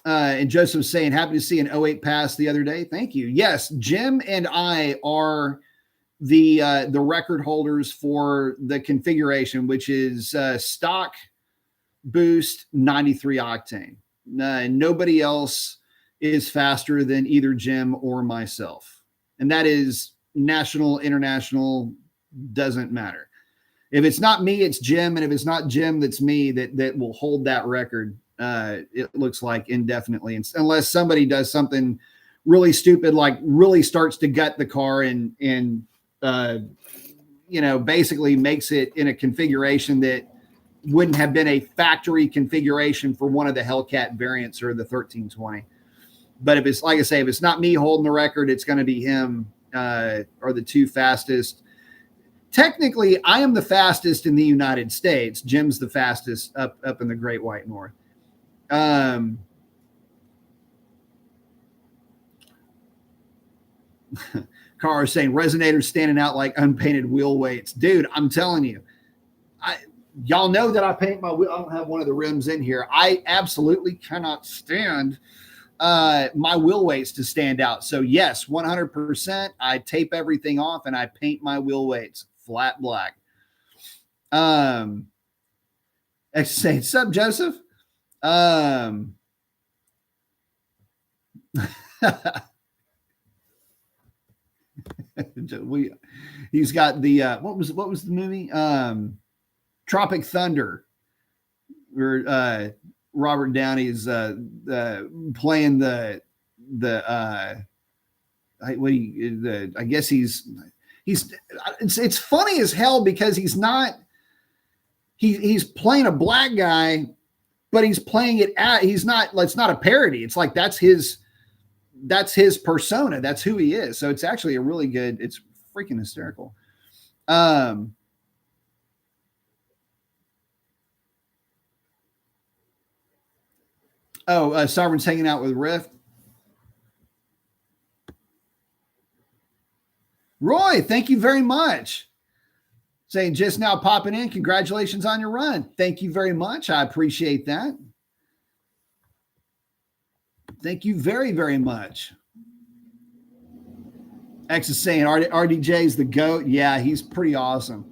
[SPEAKER 1] Joseph saying, happy to see an 08 pass the other day. Thank you. Yes, Jim and I are the record holders for the configuration, which is stock boost 93 octane. Nobody else is faster than either Jim or myself. And that is national, international, doesn't matter. If it's not me, it's Jim. And if it's not Jim, that's me that will hold that record. It looks like indefinitely, unless somebody does something really stupid, like really starts to gut the car and basically makes it in a configuration that wouldn't have been a factory configuration for one of the Hellcat variants or the 1320. But if it's, like I say, if it's not me holding the record, it's going to be him or the two fastest. Technically, I am the fastest in the United States. Jim's the fastest up in the Great White North. Car is saying resonators standing out like unpainted wheel weights. Dude, I'm telling you, y'all know that I paint my wheel. I don't have one of the rims in here. I absolutely cannot stand my wheel weights to stand out. So yes, 100%. I tape everything off and I paint my wheel weights flat black. Saying, sup, Joseph? He's got the what was the movie? Tropic Thunder, where Robert Downey's playing the I guess he's it's funny as hell because he's playing a black guy, but he's playing it at, it's not a parody. It's like, that's his persona. That's who he is. So it's actually a really good, it's freaking hysterical. Sovereign's hanging out with Rift. Roy, thank you very much. Saying just now popping in. Congratulations on your run. Thank you very much. I appreciate that. Thank you very, very much. X is saying RDJ is the GOAT. Yeah, he's pretty awesome.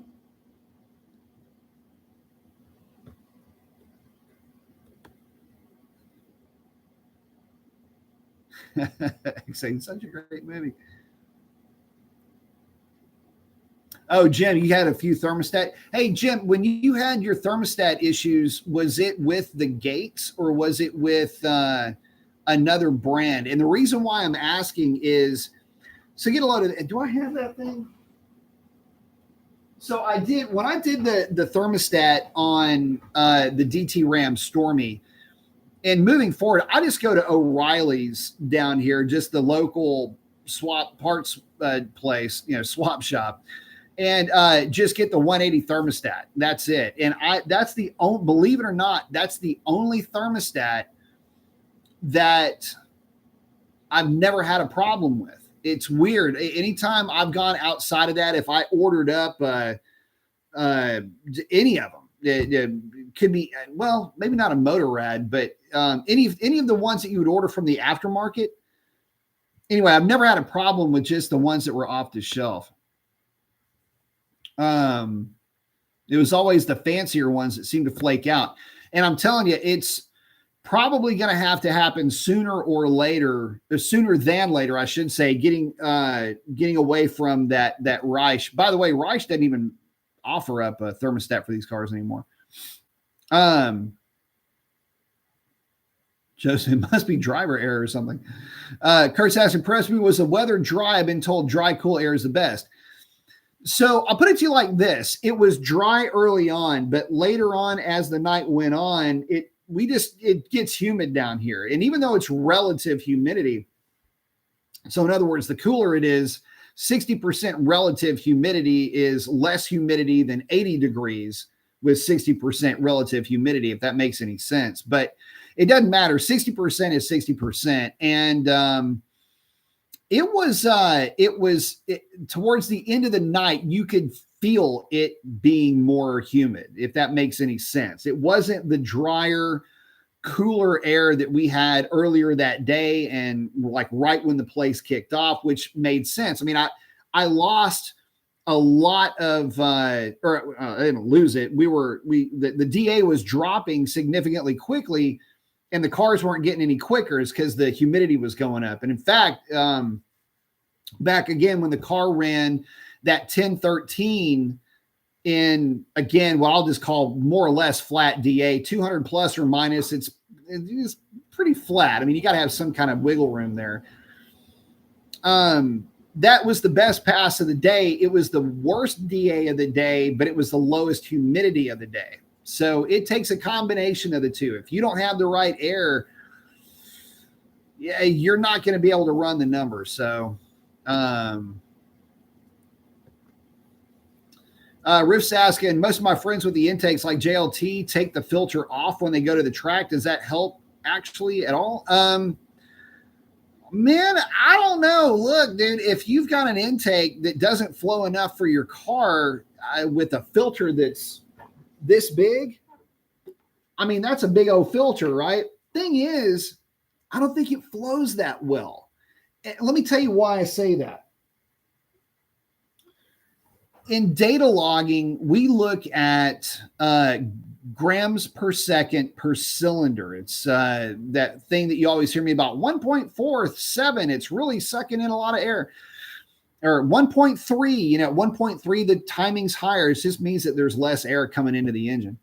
[SPEAKER 1] Saying such a great movie. Oh, Jim, you had a few thermostat. Hey, Jim, when you had your thermostat issues, was it with the gates or was it with another brand? And the reason why I'm asking is, so get a load of, do I have that thing? So when I did the thermostat on the DT Ram Stormy, and moving forward, I just go to O'Reilly's down here, just the local swap parts place, swap shop, and just get the 180 thermostat. That's it. And that's the only, believe it or not, that's the only thermostat that I've never had a problem with. It's weird. Anytime I've gone outside of that, if I ordered up any of them, it could be, well, maybe not a Motor Rad, but any of the ones that you would order from the aftermarket. Anyway, I've never had a problem with just the ones that were off the shelf. It was always the fancier ones that seemed to flake out. And I'm telling you, it's probably going to have to happen sooner or later, or sooner than later, I should say, getting away from that Reich. By the way, Reich doesn't even offer up a thermostat for these cars anymore. Joseph, it must be driver error or something. Kurt's asking, impressed me, was the weather dry? I've been told dry, cool air is the best. So I'll put it to you like this. It was dry early on, but later on, as the night went on, it gets humid down here. And even though it's relative humidity, so in other words, the cooler it is, 60% relative humidity is less humidity than 80 degrees with 60% relative humidity, if that makes any sense. But it doesn't matter. 60% is 60%. And it was towards the end of the night, you could feel it being more humid, if that makes any sense. It wasn't the drier, cooler air that we had earlier that day and like right when the place kicked off, which made sense. I mean, I lost a lot of, I didn't lose it. The DA was dropping significantly quickly and the cars weren't getting any quicker is because the humidity was going up. And in fact, back again, when the car ran that 1013 in, again, what I'll just call more or less flat DA, 200 plus or minus, it's pretty flat. I mean, you got to have some kind of wiggle room there. That was the best pass of the day. It was the worst DA of the day, but it was the lowest humidity of the day. So it takes a combination of the two. If you don't have the right air, yeah, you're not going to be able to run the numbers. So, Riff's asking, most of my friends with the intakes like JLT take the filter off when they go to the track. Does that help actually at all? Man, I don't know. Look, dude, if you've got an intake that doesn't flow enough for your car with a filter that's this big, I mean, that's a big old filter, right? Thing is, I don't think it flows that well. And let me tell you why I say that. In data logging, we look at grams per second per cylinder. It's that thing that you always hear me about, 1.47. It's really sucking in a lot of air. Or 1.3, 1.3, the timing's higher. It just means that there's less air coming into the engine.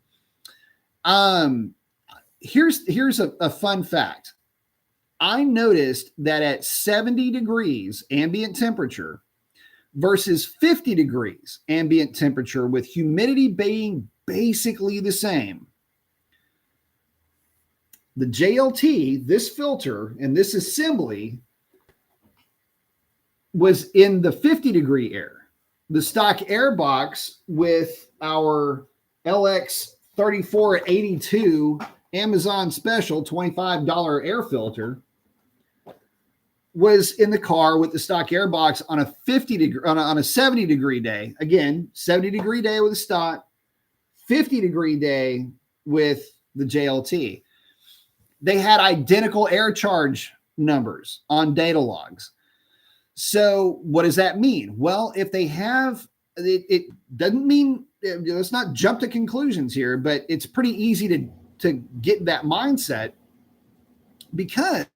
[SPEAKER 1] Here's a fun fact. I noticed that at 70 degrees ambient temperature versus 50 degrees ambient temperature with humidity being basically the same, the JLT, this filter and this assembly was in the 50 degree air. The stock air box with our LX3482 Amazon special $25 air filter was in the car with the stock air box on a 50 degree, on a 70 degree day. Again, 70 degree day with the stock, 50 degree day with the JLT. They had identical air charge numbers on data logs. So what does that mean? Well, if they have, it doesn't mean, let's not jump to conclusions here, but it's pretty easy to get that mindset, because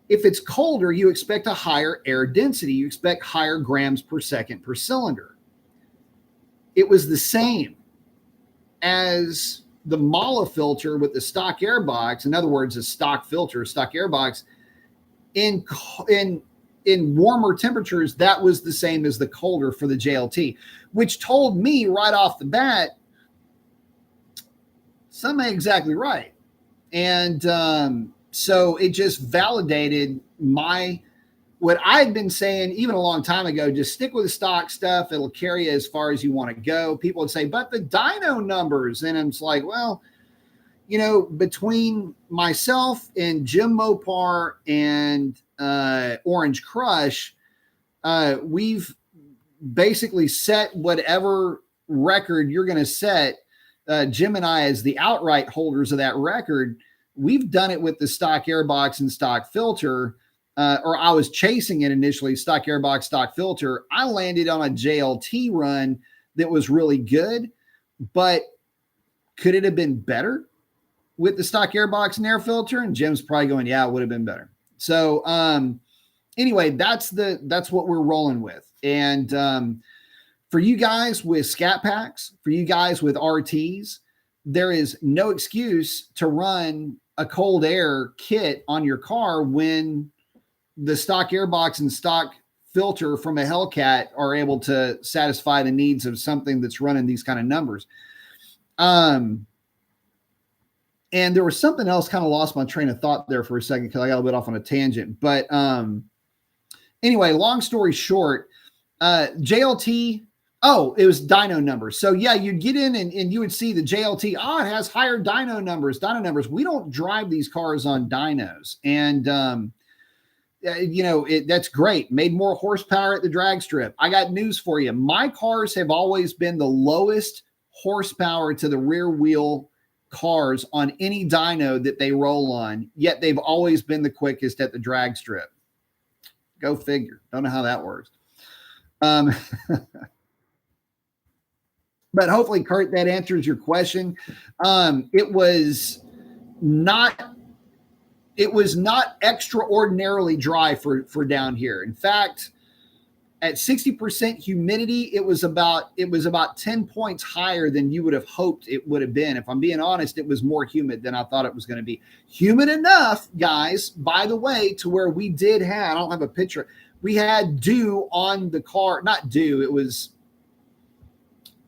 [SPEAKER 1] if it's colder, you expect a higher air density. You expect higher grams per second per cylinder. It was the same as the Mala filter with the stock air box. In other words, a stock filter, stock air box in warmer temperatures, that was the same as the colder for the JLT, which told me right off the bat, something ain't exactly right. And so it just validated what I had been saying even a long time ago. Just stick with the stock stuff. It'll carry you as far as you want to go. People would say, but the dyno numbers. And I'm like, well, between myself and Jim Mopar and Orange Crush, we've basically set whatever record you're going to set. Jim and I, as the outright holders of that record, we've done it with the stock airbox and stock filter, or I was chasing it initially, stock airbox, stock filter. I landed on a JLT run that was really good, but could it have been better with the stock airbox and air filter? And Jim's probably going, yeah, it would have been better. So anyway, that's what we're rolling with. And for you guys with scat packs, for you guys with RTs, there is no excuse to run a cold air kit on your car when the stock airbox and stock filter from a Hellcat are able to satisfy the needs of something that's running these kind of numbers. And there was something else, kind of lost my train of thought there for a second because I got a bit off on a tangent. But anyway, long story short, JLT, it was dyno numbers. So yeah, you'd get in and you would see the JLT, it has higher dyno numbers. We don't drive these cars on dynos. And, that's great. Made more horsepower at the drag strip. I got news for you. My cars have always been the lowest horsepower to the rear wheel cars on any dyno that they roll on, yet they've always been the quickest at the drag strip. Go figure. Don't know how that works. But hopefully, Kurt, that answers your question. It was not extraordinarily dry for down here. In fact, at 60% humidity, it was about 10 points higher than you would have hoped it would have been. If I'm being honest, it was more humid than I thought it was going to be. Humid enough, guys, by the way, to where we did have, I don't have a picture, we had dew on the car. Not dew, it was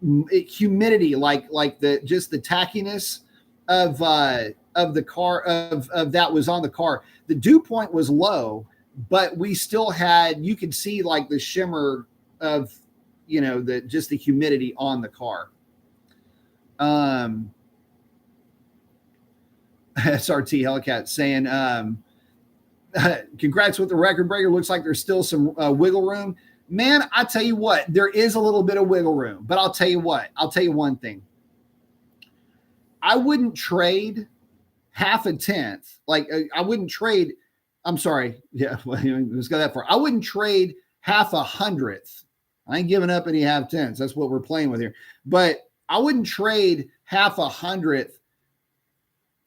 [SPEAKER 1] humidity, like the tackiness of the car, of that was on the car. The dew point was low, but we still had, you could see like the shimmer of, the humidity on the car. SRT Hellcat saying, congrats with the record breaker. Looks like there's still some wiggle room. Man, I tell you what, there is a little bit of wiggle room, but I'll tell you one thing. I wouldn't trade half a tenth. I wouldn't trade. I'm sorry. Yeah, let's go that far. I wouldn't trade half a hundredth. I ain't giving up any half tenths. That's what we're playing with here. But I wouldn't trade half a hundredth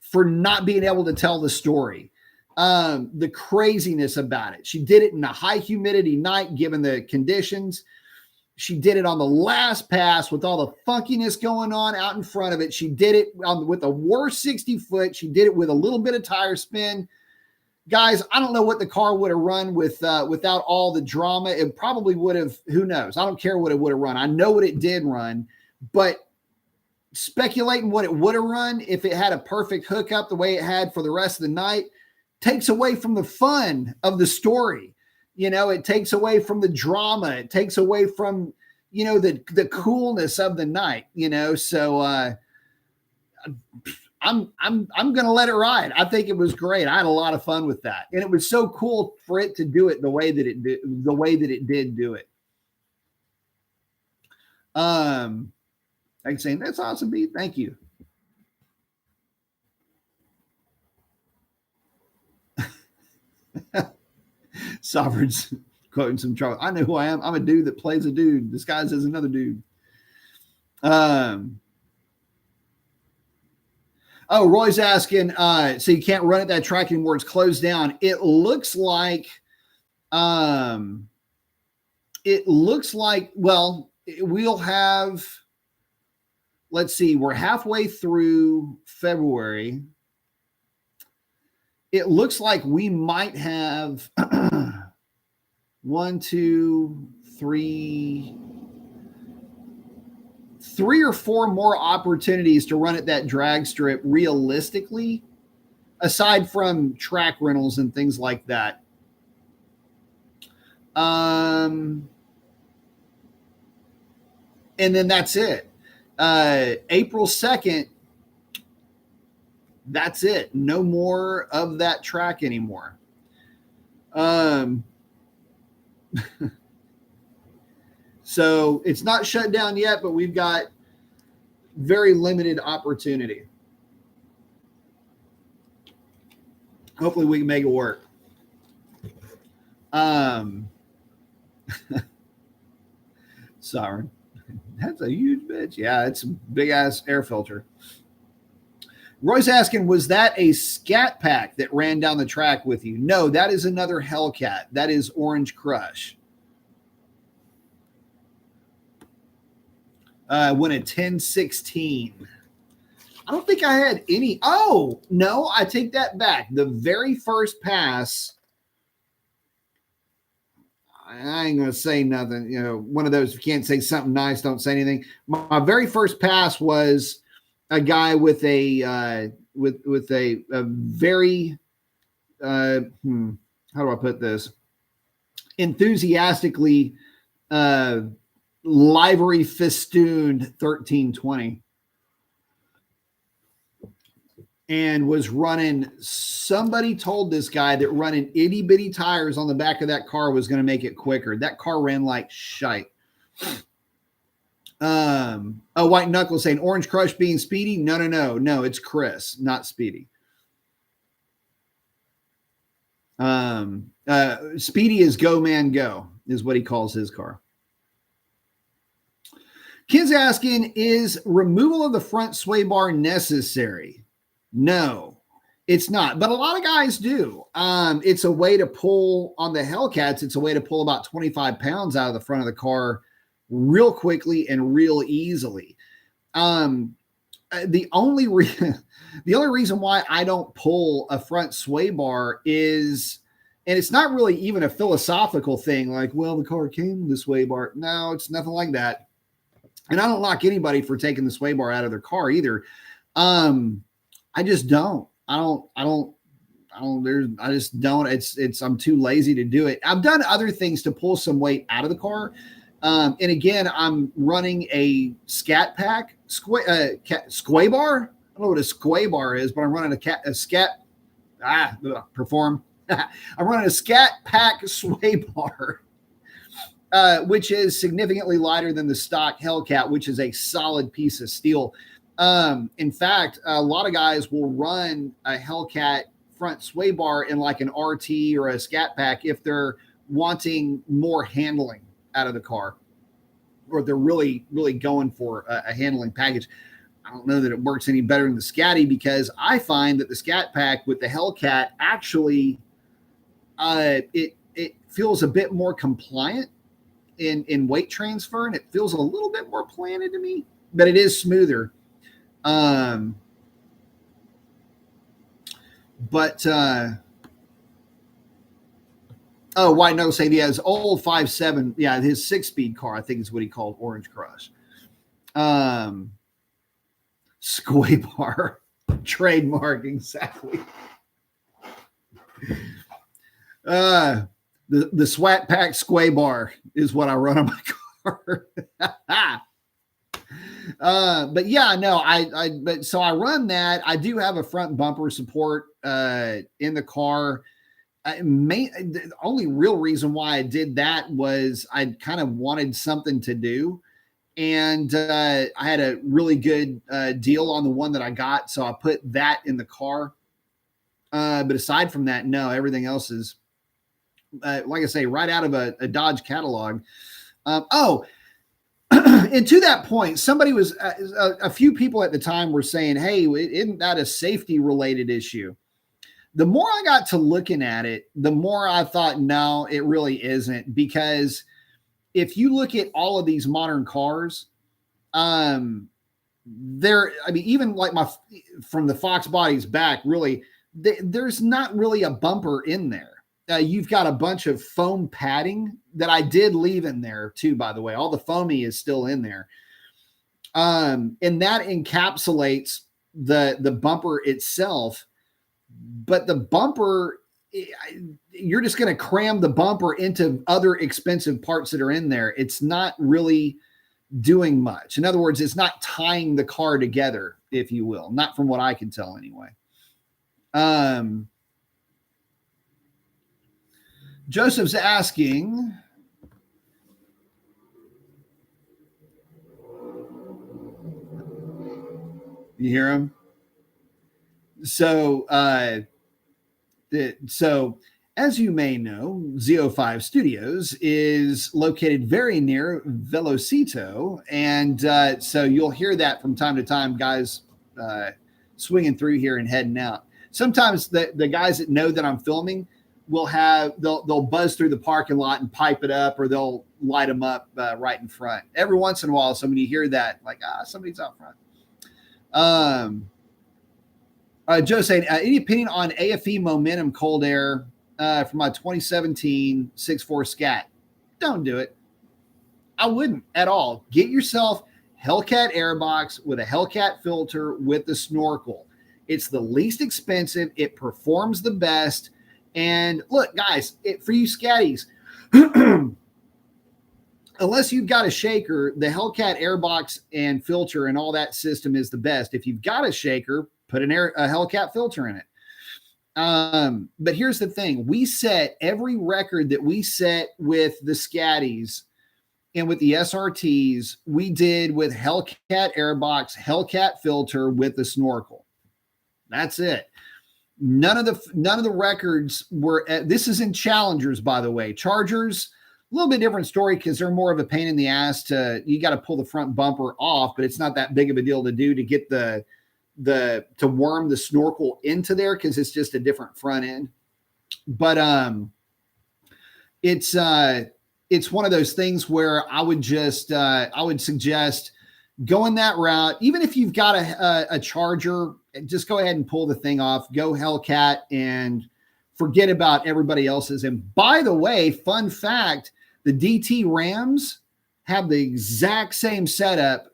[SPEAKER 1] for not being able to tell the story. The craziness about it. She did it in a high humidity night, given the conditions. She did it on the last pass with all the funkiness going on out in front of it. She did it with a worst 60 foot. She did it with a little bit of tire spin. guys, I don't know what the car would have run without all the drama. It probably would have, who knows? I don't care what it would have run. I know what it did run, but speculating what it would have run if it had a perfect hookup the way it had for the rest of the night takes away from the fun of the story. You know, it takes away from the drama. It takes away from, you know, the coolness of the night, you know. So I'm going to let it ride. I think it was great. I had a lot of fun with that. And it was so cool for it to do it the way that it did do it. Like saying, that's awesome, B. Thank you. Sovereign's quoting some trouble. I know who I am. I'm a dude that plays a dude disguised as another dude. Oh, Roy's asking, so you can't run at that track anymore. It's closed down. It looks like, well, we'll have, let's see, we're halfway through February. It looks like we might have 1, 2, 3 or 4 more opportunities to run at that drag strip realistically, aside from track rentals and things like that. And then that's it. April 2nd, that's it. No more of that track anymore. So it's not shut down yet, but we've got very limited opportunity. Hopefully we can make it work. Sorry. That's a huge bitch. Yeah, it's a big ass air filter. Roy's asking, was that a Scat Pack that ran down the track with you? No, that is another Hellcat. That is Orange Crush. Went a 1016. I don't think I had any. Oh, no, I take that back. The very first pass, I ain't going to say nothing. You know, one of those, if you can't say something nice, don't say anything. My very first pass was a guy with a very how do I put this? Enthusiastically livery festooned 1320, and was running. Somebody told this guy that running itty bitty tires on the back of that car was going to make it quicker. That car ran like shite. White Knuckles saying Orange Crush being Speedy. No, it's Chris, not Speedy. Speedy is Go Man Go is what he calls his car. Kid's asking, is removal of the front sway bar necessary? No, it's not, but a lot of guys do. It's a way to pull on the Hellcats. It's a way to pull about 25 pounds out of the front of the car real quickly and real easily. The only reason why I don't pull a front sway bar is, and it's not really even a philosophical thing, like, well, the car came with the sway bar. No, it's nothing like that. And I don't knock anybody for taking the sway bar out of their car either. I just don't. I just don't. I'm too lazy to do it. I've done other things to pull some weight out of the car. And again, I'm running a Scat Pack sway bar. I don't know what a sway bar is, but I'm running a Scat Pack sway bar, which is significantly lighter than the stock Hellcat, which is a solid piece of steel. In fact, a lot of guys will run a Hellcat front sway bar in like an RT or a Scat Pack if they're wanting more handling out of the car, or they're really, really going for a handling package. I don't know that it works any better than the Scatty, because I find that the Scat Pack with the Hellcat actually, it feels a bit more compliant in weight transfer, and it feels a little bit more planted to me, but it is smoother. Oh, White Knuckle saying, yeah, his old 5.7, yeah, his 6-speed car, I think is what he called Orange Crush. Squay bar trademark, exactly. The Swat Pack Squay bar is what I run on my car. But yeah, no, but so I run that. I do have a front bumper support in the car. The only real reason why I did that was I kind of wanted something to do. And I had a really good deal on the one that I got. So I put that in the car. But aside from that, no, everything else is, like I say, right out of a Dodge catalog. And to that point, somebody was, a few people at the time were saying, hey, isn't that a safety related issue? The more I got to looking at it, the more I thought, no, it really isn't. Because if you look at all of these modern cars, even like from the Fox bodies back, really, there's not really a bumper in there. You've got a bunch of foam padding that I did leave in there too, by the way. All the foamy is still in there. And that encapsulates the bumper itself. But the bumper, you're just going to cram the bumper into other expensive parts that are in there. It's not really doing much. In other words, it's not tying the car together, if you will. Not from what I can tell anyway. Joseph's asking, you hear him? So, as you may know, Z05 Studios is located very near Velocito. And so you'll hear that from time to time, guys swinging through here and heading out. Sometimes the guys that know that I'm filming will they'll buzz through the parking lot and pipe it up, or they'll light them up right in front. Every once in a while, so when you hear that, like, somebody's out front. Joe saying, any opinion on AFE Momentum Cold Air for my 2017 6.4 Scat? Don't do it. I wouldn't at all. Get yourself Hellcat Airbox with a Hellcat filter with the snorkel. It's the least expensive. It performs the best. And look, guys, for you scatties, unless you've got a shaker, the Hellcat Airbox and filter and all that system is the best. If you've got a shaker, put a Hellcat filter in it. But here's the thing. We set every record that we set with the Scatties and with the SRTs, we did with Hellcat Airbox, Hellcat filter with the snorkel. That's it. None of the records were, this is in Challengers, by the way. Chargers, a little bit different story because they're more of a pain in the ass you got to pull the front bumper off, but it's not that big of a deal to do to get to worm the snorkel into there because it's just a different front end. But it's one of those things where I would suggest going that route. Even if you've got a Charger, just go ahead and pull the thing off. Go Hellcat and forget about everybody else's. And by the way, fun fact, the DT Rams have the exact same setup,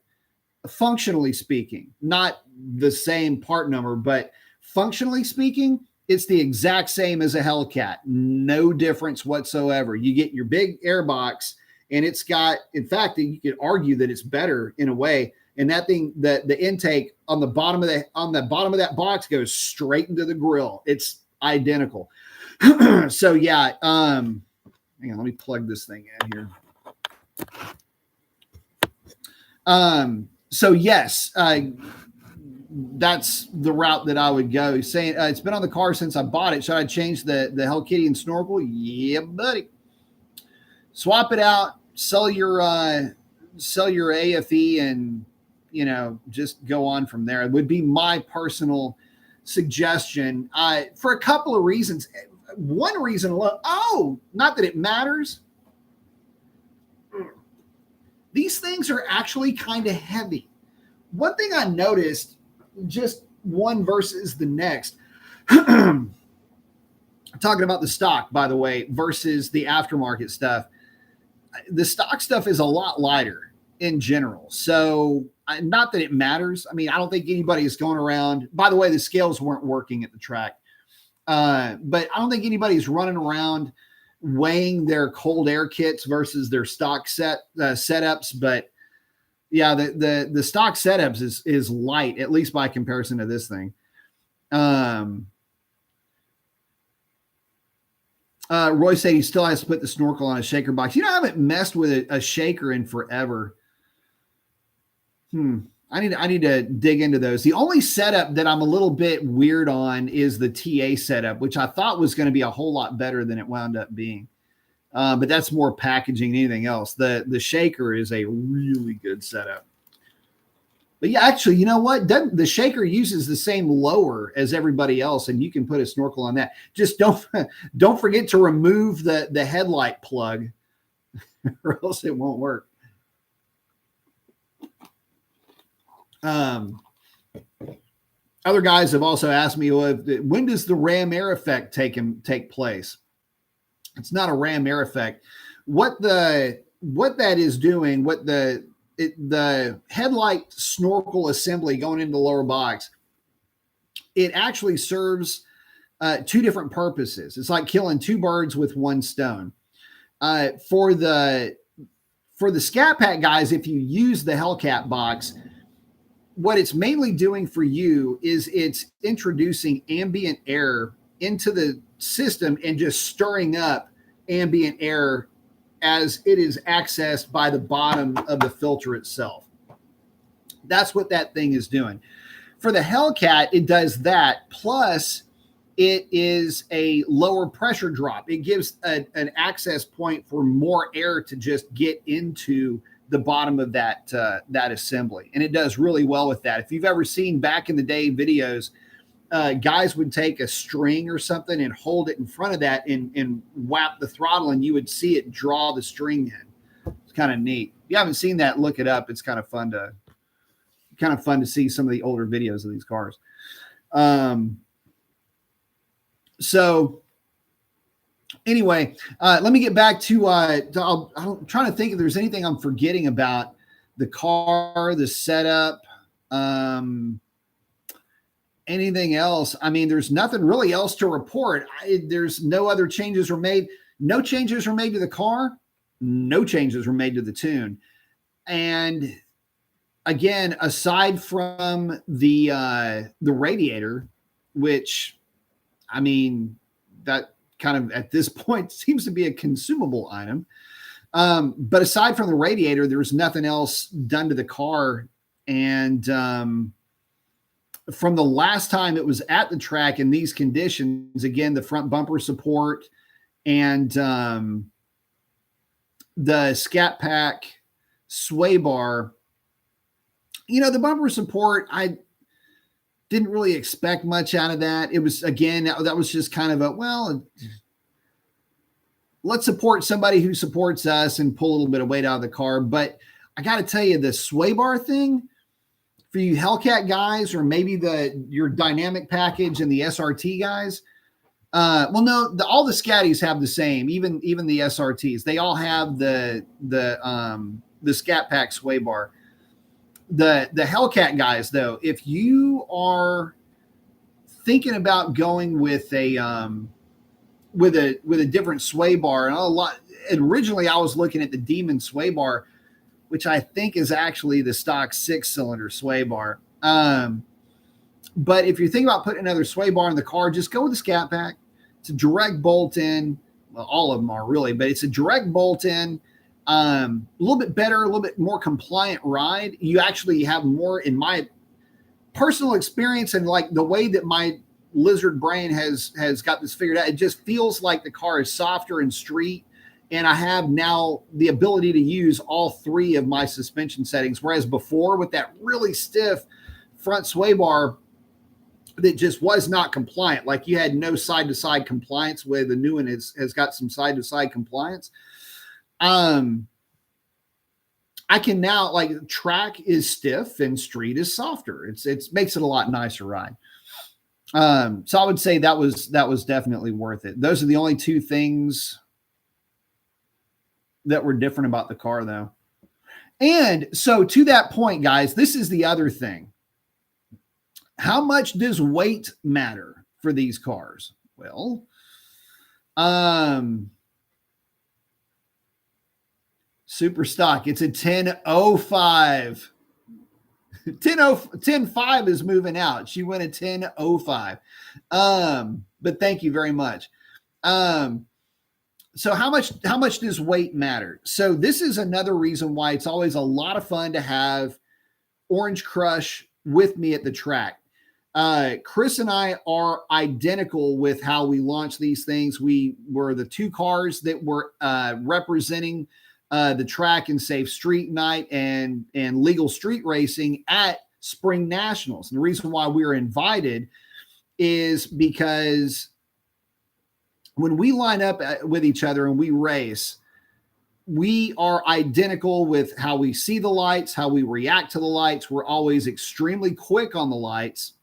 [SPEAKER 1] functionally speaking, not the same part number, but functionally speaking, it's the exact same as a Hellcat. No difference whatsoever. You get your big airbox, and it's got, in fact, you could argue that it's better in a way. And that thing, the intake on the bottom of that box goes straight into the grill. It's identical. So yeah, hang on, let me plug this thing in here. So yes, that's the route that I would go. He's saying it's been on the car since I bought it. Should I change the Hell Kitty and snorkel? Yeah, buddy. Swap it out. Sell your AFE, and just go on from there. It would be my personal suggestion for a couple of reasons. One reason alone. Not that it matters. These things are actually kind of heavy. One thing I noticed, just one versus the next, talking about the stock, by the way, versus the aftermarket stuff. The stock stuff is a lot lighter in general. So not that it matters. I mean, I don't think anybody is going around. By the way, the scales weren't working at the track. But I don't think anybody's running around weighing their cold air kits versus their stock setups. But yeah, the stock setups is light, at least by comparison to this thing. Roy said he still has to put the snorkel on a shaker box. I haven't messed with a shaker in forever. I need to dig into those. The only setup that I'm a little bit weird on is the TA setup, which I thought was going to be a whole lot better than it wound up being. But that's more packaging than anything else. The shaker is a really good setup. But yeah, actually, you know what? The shaker uses the same lower as everybody else, and you can put a snorkel on that. Just don't forget to remove the headlight plug, or else it won't work. Other guys have also asked me, well, when does the ram air effect take place? It's not a ram air effect. What that is doing, the headlight snorkel assembly going into the lower box, it actually serves two different purposes. It's like killing two birds with one stone. For the Scat Pack guys, if you use the Hellcat box, what it's mainly doing for you is it's introducing ambient air into the system and just stirring up ambient air as it is accessed by the bottom of the filter itself. That's what that thing is doing. For the Hellcat, it does that. Plus, it is a lower pressure drop. It gives an access point for more air to just get into the bottom of that assembly. And it does really well with that. If you've ever seen back in the day videos, guys would take a string or something and hold it in front of that and whap the throttle, and you would see it draw the string in. It's kind of neat. If you haven't seen that, look it up. It's kind of fun to see some of the older videos of these cars. So anyway, let me get back to I'm trying to think if there's anything I'm forgetting about the car, the setup, anything else. I mean, there's nothing really else to report. There's no other changes were made. No changes were made to the car. No changes were made to the tune. And again, aside from the radiator, which, I mean, that kind of at this point seems to be a consumable item. But aside from the radiator, there was nothing else done to the car. And from the last time it was at the track in these conditions, again, the front bumper support and the Scat Pack sway bar, the bumper support, I didn't really expect much out of that. It was, again, that was just kind of let's support somebody who supports us and pull a little bit of weight out of the car. But I got to tell you, the sway bar thing, for you Hellcat guys, or maybe your dynamic package and the SRT guys. Well, no, all the Scatties have the same, even the SRTs. They all have the Scat Pack sway bar. The Hellcat guys, though, if you are thinking about going with a different sway bar, and originally I was looking at the Demon sway bar, which I think is actually the stock 6-cylinder sway bar. But if you're thinking about putting another sway bar in the car, just go with the Scat Pack. It's a direct bolt-in. Well, all of them are really, but it's a direct bolt-in. A little bit better, a little bit more compliant ride. You actually have more, in my personal experience and like the way that my lizard brain has got this figured out, it just feels like the car is softer and street. And I have now the ability to use all three of my suspension settings. Whereas before, with that really stiff front sway bar that just was not compliant, like you had no side-to-side compliance, where the new one has got some side-to-side compliance. I can now, like, track is stiff and street is softer. It makes it a lot nicer ride. So I would say that was definitely worth it. Those are the only two things that were different about the car, though. And so to that point, guys, this is the other thing. How much does weight matter for these cars? Well, super stock, it's a 1005. 10.5 is moving out. She went a 10.05. But thank you very much. So how much does weight matter? So this is another reason why it's always a lot of fun to have Orange Crush with me at the track. Chris and I are identical with how we launch these things. We were the two cars that were representing the track and Safe Street Night and legal street racing at Spring Nationals. And the reason why we were invited is because when we line up with each other and we race, we are identical with how we see the lights, how we react to the lights. We're always extremely quick on the lights.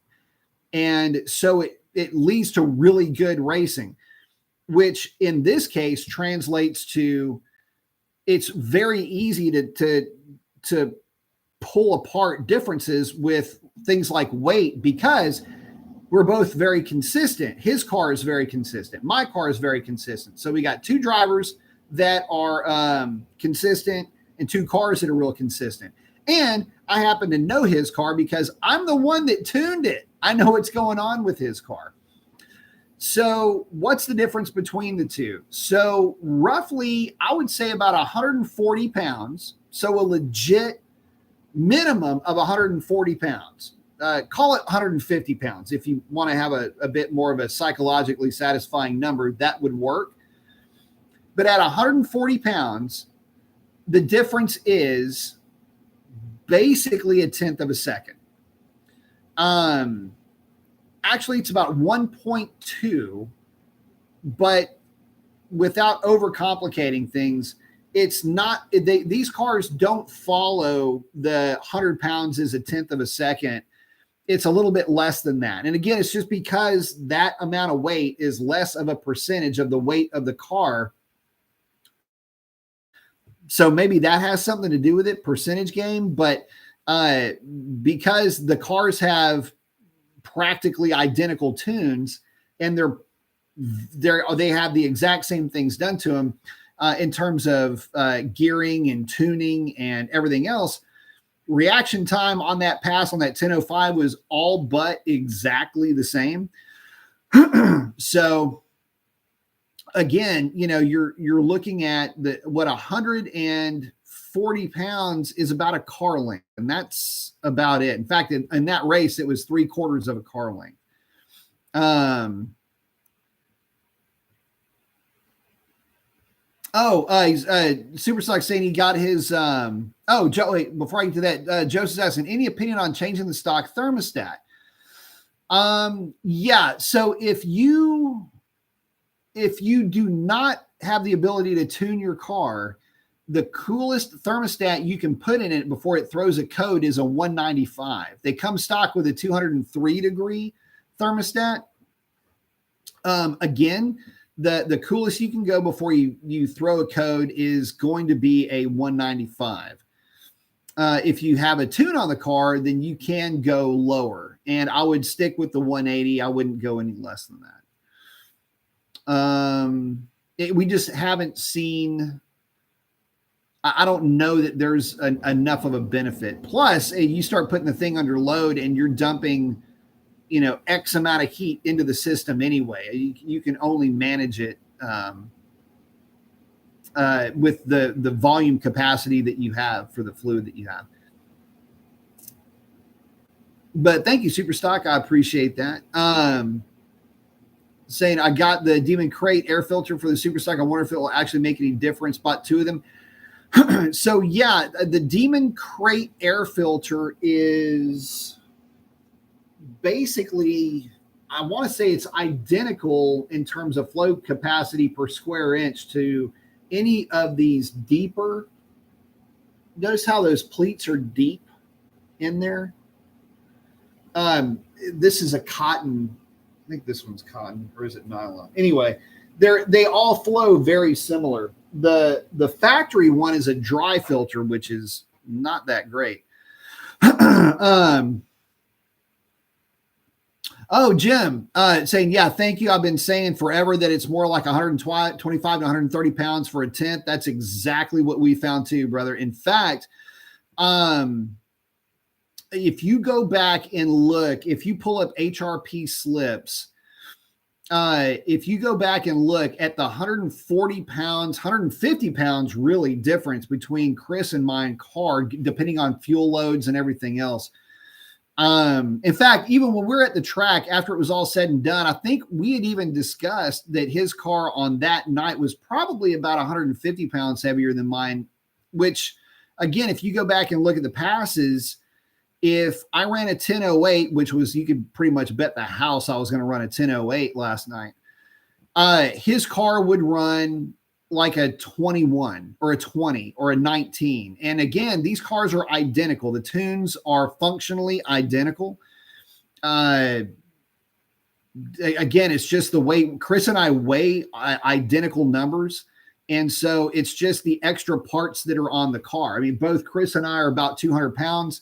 [SPEAKER 1] And so it leads to really good racing, which in this case translates to it's very easy to pull apart differences with things like weight because we're both very consistent. His car is very consistent. My car is very consistent. So we got two drivers that are consistent and two cars that are real consistent. And I happen to know his car because I'm the one that tuned it. I know what's going on with his car. So what's the difference between the two? So roughly, I would say about 140 pounds. So a legit minimum of 140 pounds. Call it 150 pounds. If you want to have a bit more of a psychologically satisfying number, that would work. But at 140 pounds, the difference is basically a tenth of a second. Actually, it's about 1.2, but without overcomplicating things, it's not, these cars don't follow the 100 pounds is a tenth of a second. It's a little bit less than that. And again, it's just because that amount of weight is less of a percentage of the weight of the car. So maybe that has something to do with it, percentage game. But because the cars have practically identical tunes and they have the exact same things done to them in terms of gearing and tuning and everything else, reaction time on that pass on that 1005 was all but exactly the same. So again, you know, you're looking at what 140 pounds is about a car length, and that's about it. In fact, in that race, it was 3/4 of a car length. Super Stock saying he got his. Joe, wait, before I get to that, Joseph's asking any opinion on changing the stock thermostat. Yeah. So if you do not have the ability to tune your car, the coolest thermostat you can put in it before it throws a code is a 195. They come stock with a 203 degree thermostat. Again, the coolest you can go before you throw a code is going to be a 195. If you have a tune on the car, then you can go lower. And I would stick with the 180. I wouldn't go any less than that. We just haven't seen. I don't know that there's enough of a benefit. Plus, you start putting the thing under load and you're dumping, X amount of heat into the system anyway. You can only manage it with the volume capacity that you have for the fluid that you have. But thank you, Superstock. I appreciate that. Saying I got the Demon Crate air filter for the Superstock. I wonder if it will actually make any difference. Bought two of them. So yeah, the Demon Crate air filter is basically, I want to say it's identical in terms of flow capacity per square inch to any of these deeper. Notice how those pleats are deep in there. This is a cotton I think this one's cotton, or is it nylon? Anyway, they all flow very similar. The factory one is a dry filter, which is not that great. Oh, Jim, saying, yeah, thank you. I've been saying forever that it's more like 125 to 130 pounds for a tent. That's exactly what we found too, brother. In fact, if you go back and look, if you pull up HRP slips, if you go back and look at the 140 pounds, 150 pounds really difference between Chris and mine car, depending on fuel loads and everything else. In fact, even when we're at the track, after it was all said and done, I think we had even discussed that his car on that night was probably about 150 pounds heavier than mine, which again, if you go back and look at the passes, if I ran a 1008, which was, you could pretty much bet the house I was going to run a 1008 last night, his car would run like a 21 or a 20 or a 19. And again, these cars are identical. The tunes are functionally identical. Again, it's just the way Chris and I weigh identical numbers. And so it's just the extra parts that are on the car. I mean, both Chris and I are about 200 pounds.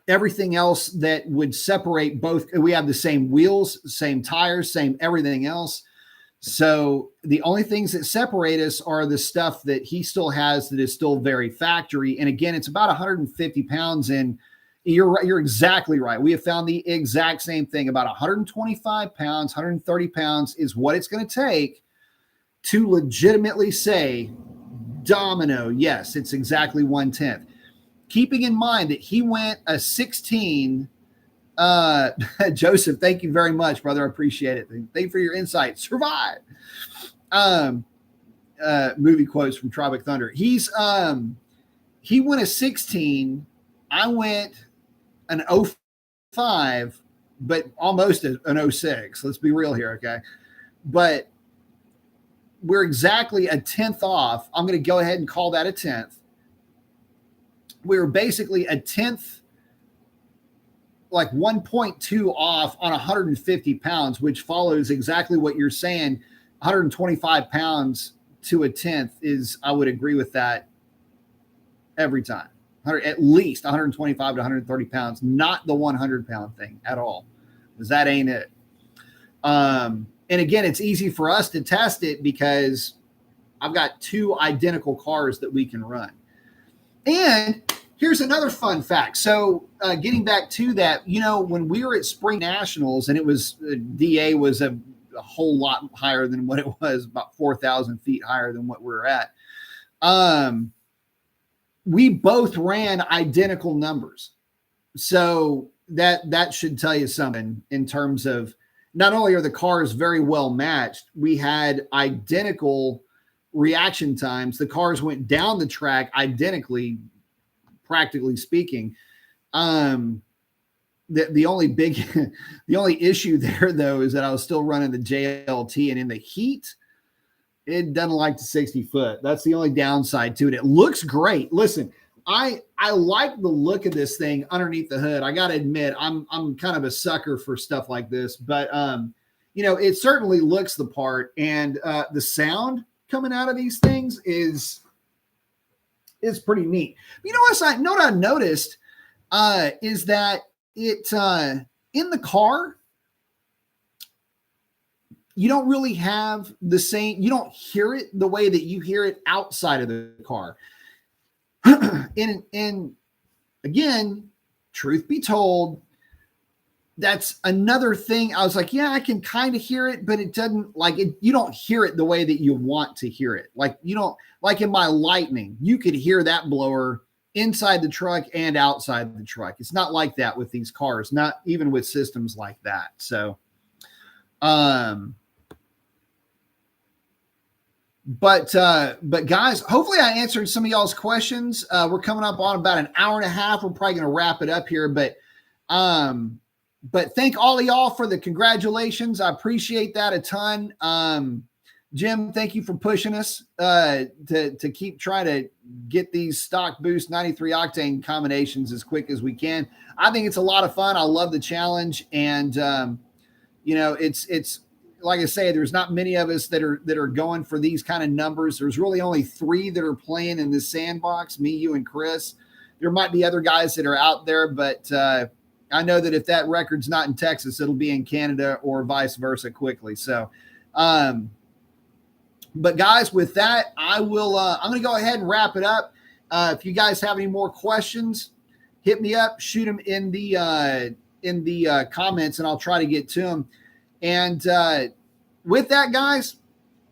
[SPEAKER 1] Everything else that would separate both, we have the same wheels, same tires, same everything else. So the only things that separate us are the stuff that he still has that is still very factory. And again, it's about 150 pounds. And you're right, you're exactly right. We have found the exact same thing. About 125 pounds, 130 pounds is what it's going to take to legitimately say, Domino, yes, it's exactly 1/10. Keeping in mind that he went a 16. Joseph, thank you very much, brother. I appreciate it. Thank you for your insight. Survive. Movie quotes from Tropic Thunder. He went a 16. I went an 05, but almost an 06. Let's be real here. Okay. But we're exactly a 10th off. I'm going to go ahead and call that a 10th. We were basically a 10th, like 1.2 off on 150 pounds, which follows exactly what you're saying. 125 pounds to a 10th is, I would agree with that every time. At least 125 to 130 pounds, not the 100 pound thing at all, because that ain't it. And again, it's easy for us to test it because I've got two identical cars that we can run. And here's another fun fact. So getting back to that, you know, when we were at Spring Nationals and it was DA was a whole lot higher than what it was, about 4,000 feet higher than what we're at. We both ran identical numbers. So that should tell you something in terms of not only are the cars very well matched, we had identical reaction times. The cars went down the track identically, practically speaking. The only issue there though is that I was still running the JLT, and in the heat, it doesn't like the 60 foot. That's the only downside to it. It looks great. Listen, I like the look of this thing underneath the hood. I got to admit, I'm kind of a sucker for stuff like this, but you know, it certainly looks the part, and the sound coming out of these things is pretty neat. You know what I noticed is that it in the car, you don't really have the same, you don't hear it the way that you hear it outside of the car. And again, truth be told, that's another thing. I was like, yeah, I can kind of hear it, but it doesn't like it. You don't hear it the way that you want to hear it. Like you don't, like in my Lightning, you could hear that blower inside the truck and outside the truck. It's not like that with these cars, not even with systems like that. So, But guys, hopefully I answered some of y'all's questions. We're coming up on about an hour and a half. We're probably going to wrap it up here, but thank all of y'all for the congratulations. I appreciate that a ton. Jim, thank you for pushing us to keep trying to get these stock boost 93 octane combinations as quick as we can. I think it's a lot of fun. I love the challenge, and it's like I say, there's not many of us that are going for these kind of numbers. There's really only 3 that are playing in this sandbox: me, you, and Chris. There might be other guys that are out there, but I know that if that record's not in Texas, it'll be in Canada or vice versa quickly. So. But guys, with that, I'm going to go ahead and wrap it up. If you guys have any more questions, hit me up, shoot them in the comments, and I'll try to get to them. And with that, guys,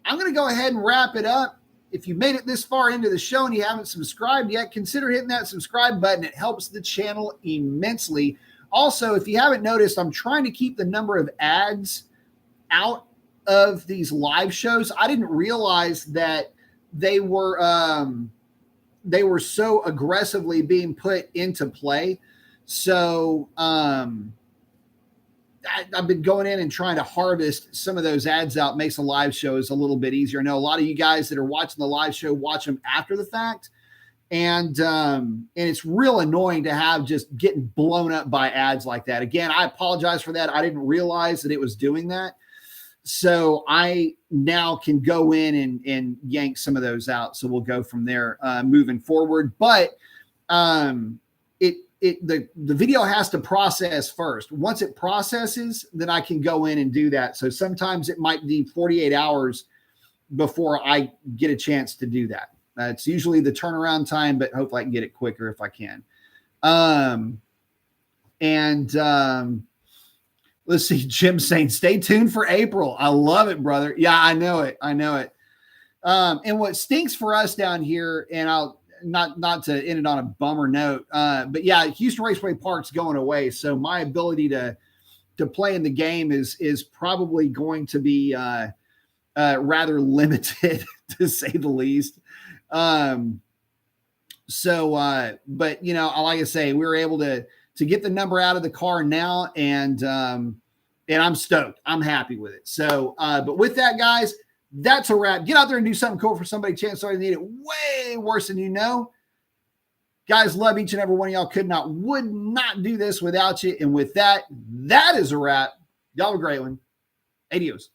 [SPEAKER 1] I'm going to go ahead and wrap it up. If you made it this far into the show and you haven't subscribed yet, consider hitting that subscribe button. It helps the channel immensely. Also, if you haven't noticed, I'm trying to keep the number of ads out of these live shows. I didn't realize that they were so aggressively being put into play. So I've been going in and trying to harvest some of those ads out. Makes the live shows a little bit easier. I know a lot of you guys that are watching the live show watch them after the fact, and it's real annoying to have just getting blown up by ads like that. Again, I apologize for that. I didn't realize that it was doing that. So I now can go in and yank some of those out. So we'll go from there moving forward. But the video has to process first. Once it processes, then I can go in and do that. So sometimes it might be 48 hours before I get a chance to do that. It's usually the turnaround time, but hopefully I can get it quicker if I can. Let's see, Jim saying, stay tuned for April. I love it, brother. Yeah, I know it. And what stinks for us down here, and I'll not to end it on a bummer note, but yeah, Houston Raceway Park's going away. So my ability to play in the game is probably going to be rather limited, to say the least. But like I say, we were able to get the number out of the car now, and I'm stoked. I'm happy with it. So, but with that, guys, that's a wrap. Get out there and do something cool for somebody. Chances are they need it way worse than you know. Guys, love each and every one of y'all. Would not do this without you. And with that, that is a wrap. Y'all have a great one. Adios.